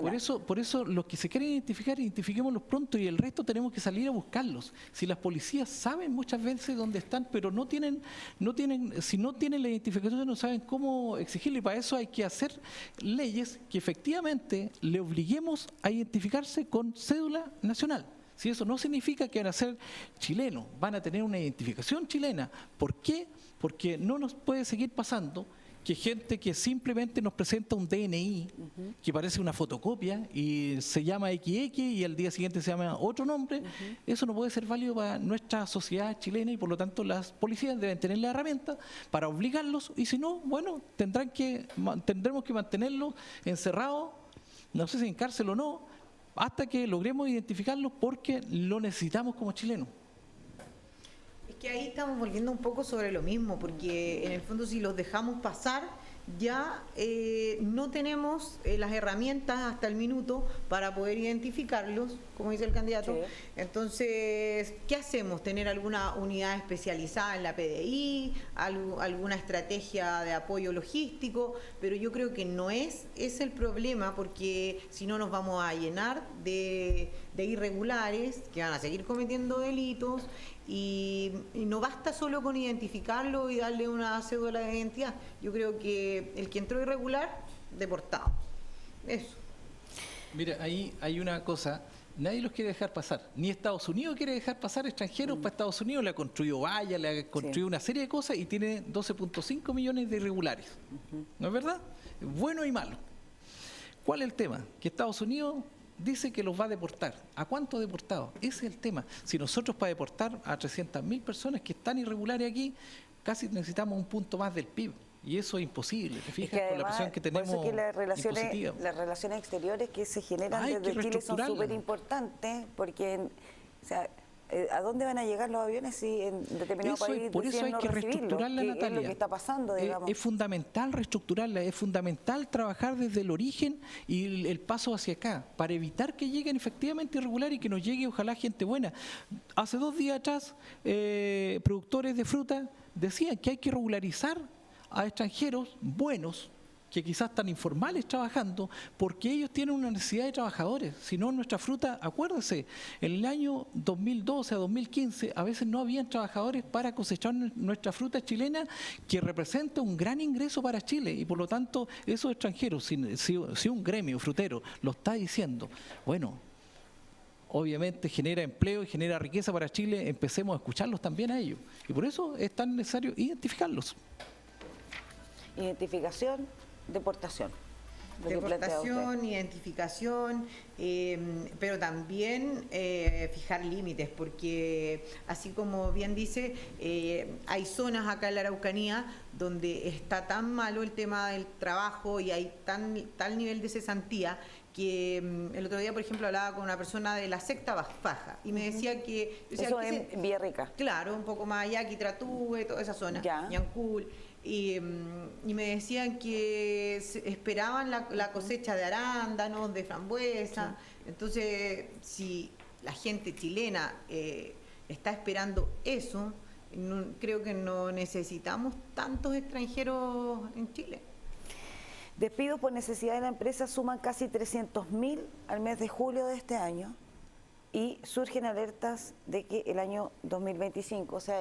por eso los que se quieren identificar, identifiquémoslos pronto y el resto tenemos que salir a buscarlos. Si las policías saben muchas veces dónde están, pero si no tienen la identificación no saben cómo exigirle, y para eso hay que hacer leyes que efectivamente le obliguemos a identificarse con cédula nacional. Si eso no significa que van a ser chilenos, van a tener una identificación chilena. ¿Por qué? Porque no nos puede seguir pasando que gente que simplemente nos presenta un DNI que parece una fotocopia y se llama XX y al día siguiente se llama otro nombre, eso no puede ser válido para nuestra sociedad chilena y por lo tanto las policías deben tener la herramienta para obligarlos y si no, bueno, tendremos que mantenerlos encerrados, no sé si en cárcel o no, hasta que logremos identificarlos porque lo necesitamos como chilenos. Es que ahí estamos volviendo un poco sobre lo mismo, porque en el fondo si los dejamos pasar, ya no tenemos las herramientas hasta el minuto para poder identificarlos, como dice el candidato. Sí. Entonces, ¿qué hacemos? ¿Tener alguna unidad especializada en la PDI? ¿Alguna estrategia de apoyo logístico? Pero yo creo que no es el problema, porque si no nos vamos a llenar de irregulares que van a seguir cometiendo delitos. Y no basta solo con identificarlo y darle una cédula de identidad. Yo creo que el que entró irregular, deportado. Eso. Mira, ahí hay una cosa, nadie los quiere dejar pasar. Ni Estados Unidos quiere dejar pasar extranjeros para Estados Unidos. Le ha construido vallas, le ha construido una serie de cosas y tiene 12.5 millones de irregulares. ¿No es verdad? Bueno y malo. ¿Cuál es el tema? Que Estados Unidos dice que los va a deportar. ¿A cuántos deportados? Ese es el tema. Si nosotros para deportar a 300.000 personas que están irregulares aquí, casi necesitamos un punto más del PIB. Y eso es imposible, ¿te fijas? Con la presión que tenemos. Por eso es que las relaciones exteriores que se generan desde Chile son súper importantes, porque ¿a dónde van a llegar los aviones si en determinado país por eso hay que reestructurarla, Natalia. Es lo que está pasando, digamos. Es fundamental reestructurarla, es fundamental trabajar desde el origen y el paso hacia acá, para evitar que lleguen efectivamente irregulares y que nos llegue ojalá gente buena. Hace 2 días atrás, productores de fruta decían que hay que regularizar a extranjeros buenos, que quizás están informales trabajando, porque ellos tienen una necesidad de trabajadores. Si no, nuestra fruta, acuérdese, en el año 2012 a 2015 a veces no habían trabajadores para cosechar nuestra fruta chilena, que representa un gran ingreso para Chile, y por lo tanto esos extranjeros, si un gremio frutero lo está diciendo, bueno, obviamente genera empleo y genera riqueza para Chile, empecemos a escucharlos también a ellos, y por eso es tan necesario identificarlos. Identificación, deportación. Deportación, identificación, pero también fijar límites, porque así como bien dice, hay zonas acá en la Araucanía donde está tan malo el tema del trabajo y hay tal nivel de cesantía que el otro día, por ejemplo, hablaba con una persona de la secta baja y me decía que... Decía, eso en Villarrica. Claro, un poco más allá, Quitratúe, toda esa zona, Ñancul. Y me decían que esperaban la cosecha de arándanos, de frambuesa. Sí. Entonces, si la gente chilena está esperando eso, creo que no necesitamos tantos extranjeros en Chile. Despidos por necesidad de la empresa suman casi 300.000 al mes de julio de este año y surgen alertas de que el año 2025, o sea,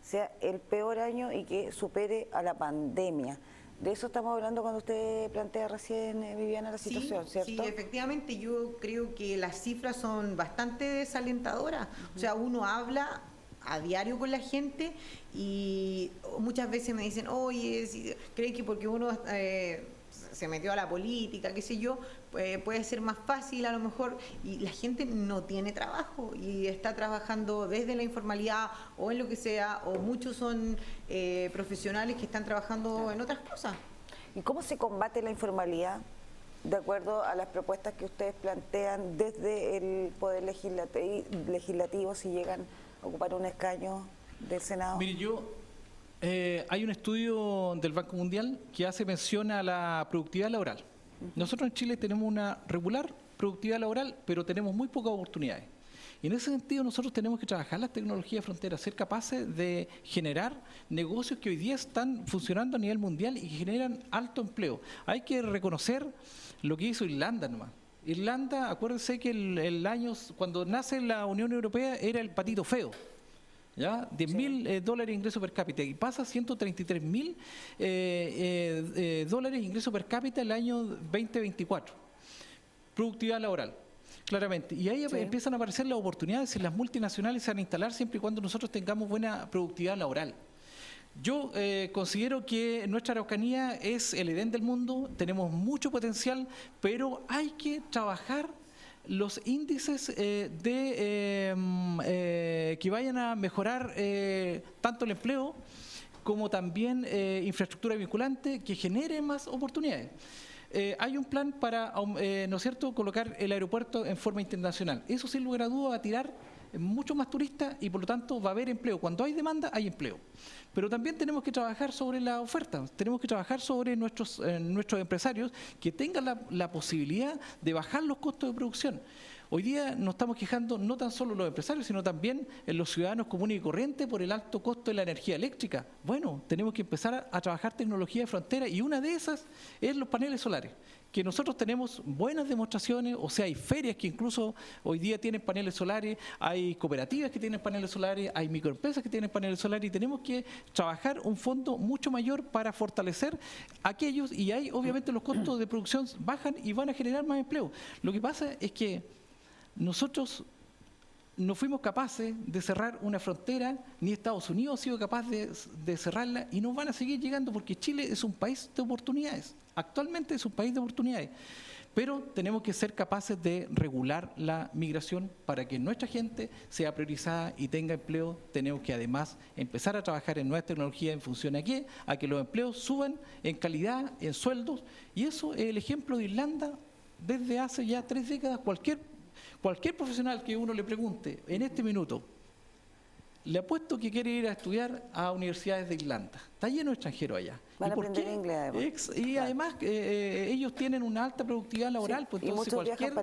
sea el peor año y que supere a la pandemia. De eso estamos hablando cuando usted plantea recién, Viviana, la situación, ¿cierto? Sí, efectivamente, yo creo que las cifras son bastante desalentadoras. O sea, uno habla a diario con la gente y muchas veces me dicen, oye, ¿creen que porque uno se metió a la política, qué sé yo, puede ser más fácil a lo mejor? Y la gente no tiene trabajo y está trabajando desde la informalidad o en lo que sea, o muchos son profesionales que están trabajando en otras cosas. ¿Y cómo se combate la informalidad? De acuerdo a las propuestas que ustedes plantean desde el Poder Legislativo, si llegan a ocupar un escaño del Senado. Mire, hay un estudio del Banco Mundial que hace mención a la productividad laboral. Nosotros en Chile tenemos una regular productividad laboral, pero tenemos muy pocas oportunidades. Y en ese sentido nosotros tenemos que trabajar las tecnologías de frontera, ser capaces de generar negocios que hoy día están funcionando a nivel mundial y que generan alto empleo. Hay que reconocer lo que hizo Irlanda nomás. Irlanda, acuérdense que el año, cuando nace la Unión Europea, era el patito feo. ¿Ya? $10.000 de ingreso per cápita y pasa a $133.000 de ingreso per cápita el año 2024. Productividad laboral, claramente. Y ahí empiezan a aparecer las oportunidades en las multinacionales se van a instalar siempre y cuando nosotros tengamos buena productividad laboral. Yo considero que nuestra Araucanía es el Edén del mundo, tenemos mucho potencial, pero hay que trabajar los índices que vayan a mejorar tanto el empleo como también infraestructura vinculante que genere más oportunidades. Hay un plan para, ¿no es cierto?, colocar el aeropuerto en forma internacional. Eso sin lugar a dudas va a tirar mucho más turistas y por lo tanto va a haber empleo. Cuando hay demanda hay empleo. Pero también tenemos que trabajar sobre la oferta, tenemos que trabajar sobre nuestros empresarios que tengan la posibilidad de bajar los costos de producción. Hoy día nos estamos quejando no tan solo los empresarios, sino también los ciudadanos comunes y corrientes por el alto costo de la energía eléctrica. Bueno, tenemos que empezar a trabajar tecnología de frontera y una de esas es los paneles solares, que nosotros tenemos buenas demostraciones, o sea, hay ferias que incluso hoy día tienen paneles solares, hay cooperativas que tienen paneles solares, hay microempresas que tienen paneles solares y tenemos que trabajar un fondo mucho mayor para fortalecer aquellos y ahí obviamente los costos de producción bajan y van a generar más empleo. Lo que pasa es que nosotros no fuimos capaces de cerrar una frontera, ni Estados Unidos ha sido capaz de cerrarla y nos van a seguir llegando porque Chile es un país de oportunidades. Actualmente es un país de oportunidades, pero tenemos que ser capaces de regular la migración para que nuestra gente sea priorizada y tenga empleo. Tenemos que además empezar a trabajar en nuevas tecnologías en función a qué, a que los empleos suban en calidad, en sueldos, y eso es el ejemplo de Irlanda desde hace ya 3 décadas. Cualquier profesional que uno le pregunte en este minuto, le apuesto que quiere ir a estudiar a universidades de Irlanda. Está lleno de extranjeros allá. Van a aprender inglés además. Y además ellos tienen una alta productividad laboral, pues entonces cualquier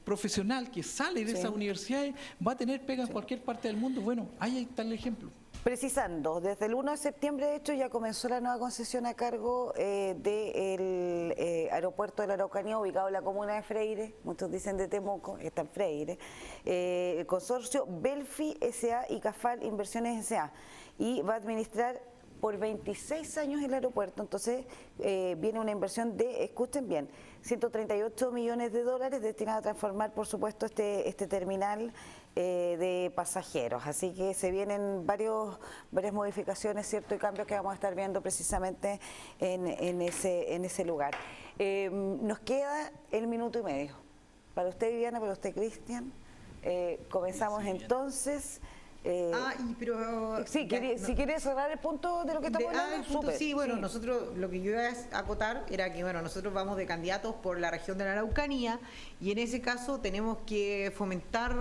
profesional que sale de esas universidades va a tener pega en cualquier parte del mundo. Bueno, ahí está el ejemplo. Precisando, desde el 1 de septiembre, de hecho, ya comenzó la nueva concesión a cargo del aeropuerto de la Araucanía, ubicado en la comuna de Freire, muchos dicen de Temuco, está en Freire, el consorcio Belfi S.A. y Cafal Inversiones S.A. y va a administrar por 26 años el aeropuerto. Entonces viene una inversión de, escuchen bien, $138 millones destinada a transformar, por supuesto, este terminal de pasajeros. Así que se vienen varias modificaciones, ¿cierto?, y cambios que vamos a estar viendo precisamente en ese lugar. Nos queda el minuto y medio. Para usted, Viviana, para usted, Cristian. Comenzamos entonces Pero... Sí, si quieres cerrar el punto de lo que estamos hablando, el punto, súper. sí, bueno, nosotros, lo que yo iba a acotar era que, bueno, nosotros vamos de candidatos por la región de la Araucanía y en ese caso tenemos que fomentar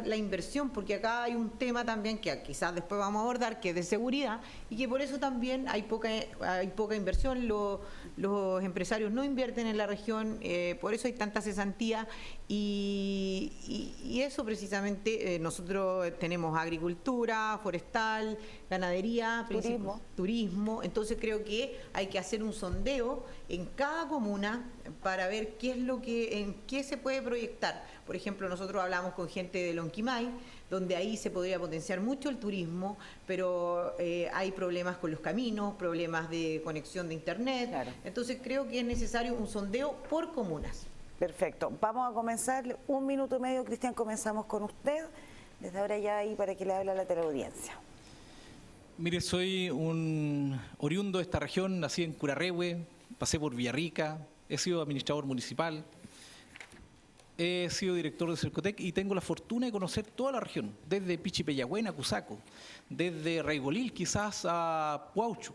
la inversión, porque acá hay un tema también que quizás después vamos a abordar, que es de seguridad, y que por eso también hay poca inversión, los empresarios no invierten en la región, por eso hay tanta cesantía, y eso precisamente nosotros tenemos agricultura, forestal, ganadería, turismo, entonces creo que hay que hacer un sondeo en cada comuna para ver en qué se puede proyectar. Por ejemplo, nosotros hablamos con gente de Lonquimay, donde ahí se podría potenciar mucho el turismo, pero hay problemas con los caminos, problemas de conexión de internet. Claro. Entonces creo que es necesario un sondeo por comunas. Perfecto. Vamos a comenzar 1 minuto y medio, Cristian, comenzamos con usted. Desde ahora ya ahí para que le hable a la teleaudiencia. Mire, soy un oriundo de esta región, nací en Curarrehue, pasé por Villarrica, he sido administrador municipal, he sido director de Cercotec y tengo la fortuna de conocer toda la región, desde Pichipeyagüén a Cusaco, desde Raibolil quizás a Puaucho.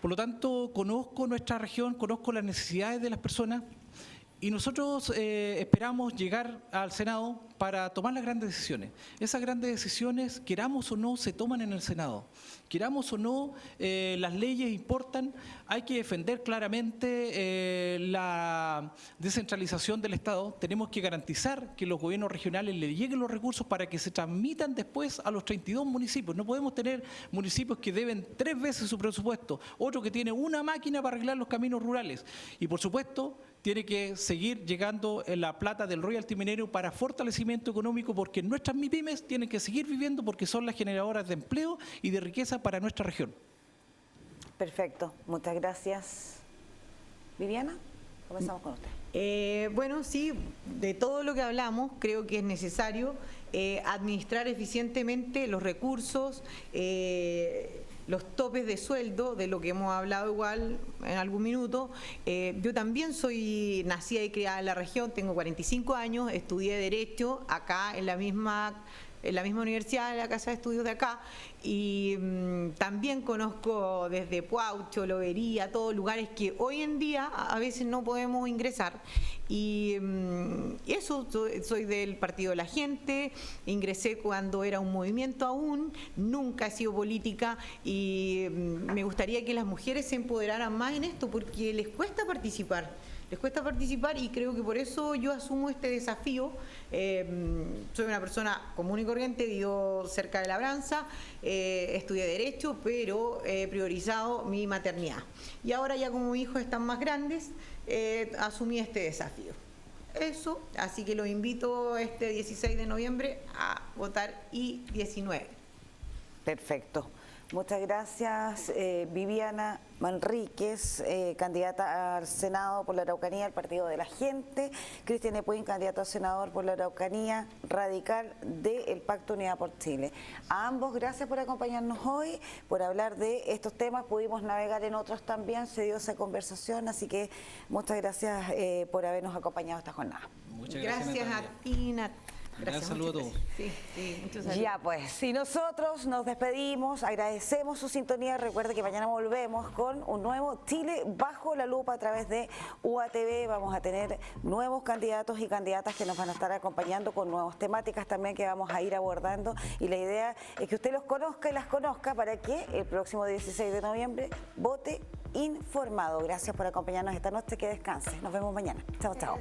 Por lo tanto, conozco nuestra región, conozco las necesidades de las personas y nosotros esperamos llegar al Senado para tomar las grandes decisiones. Esas grandes decisiones, queramos o no, se toman en el Senado. Queramos o no, las leyes importan. Hay que defender claramente la descentralización del Estado. Tenemos que garantizar que los gobiernos regionales les lleguen los recursos para que se transmitan después a los 32 municipios. No podemos tener municipios que deben 3 veces su presupuesto, otro que tiene una máquina para arreglar los caminos rurales. Y por supuesto, tiene que seguir llegando la plata del royalty minero para fortalecimiento económico, porque nuestras MIPYMES tienen que seguir viviendo porque son las generadoras de empleo y de riqueza para nuestra región. Perfecto, muchas gracias. Viviana, comenzamos con usted. Bueno, sí, de todo lo que hablamos, creo que es necesario administrar eficientemente los recursos, los topes de sueldo, de lo que hemos hablado igual en algún minuto. Yo también soy nacida y criada en la región, tengo 45 años, estudié Derecho acá en la misma universidad, en la Casa de Estudios de acá, y también conozco desde Puaucho, Lobería, todos lugares que hoy en día a veces no podemos ingresar. Y eso, soy del Partido de la Gente, ingresé cuando era un movimiento aún, nunca he sido política y me gustaría que las mujeres se empoderaran más en esto porque les cuesta participar. Y creo que por eso yo asumo este desafío. Soy una persona común y corriente, vivo cerca de Labranza, estudié Derecho, pero he priorizado mi maternidad. Y ahora ya como mis hijos están más grandes, asumí este desafío. Eso, así que los invito este 16 de noviembre a votar I-19. Perfecto. Muchas gracias, Viviana Manríquez, candidata al Senado por la Araucanía, el Partido de la Gente. Cristian Epuin, candidato a senador por la Araucanía, radical del Pacto Unidad por Chile. A ambos, gracias por acompañarnos hoy, por hablar de estos temas. Pudimos navegar en otros también, se dio esa conversación, así que muchas gracias por habernos acompañado esta jornada. Muchas gracias Natalia. A ti, Nat. Gracias, saludos a todos. Sí, muchos saludos. Ya pues, y nosotros nos despedimos, agradecemos su sintonía. Recuerde que mañana volvemos con un nuevo Chile bajo la lupa a través de UATV. Vamos a tener nuevos candidatos y candidatas que nos van a estar acompañando con nuevas temáticas también que vamos a ir abordando. Y la idea es que usted los conozca y las conozca para que el próximo 16 de noviembre vote informado. Gracias por acompañarnos esta noche, que descanse. Nos vemos mañana. Chao, chao.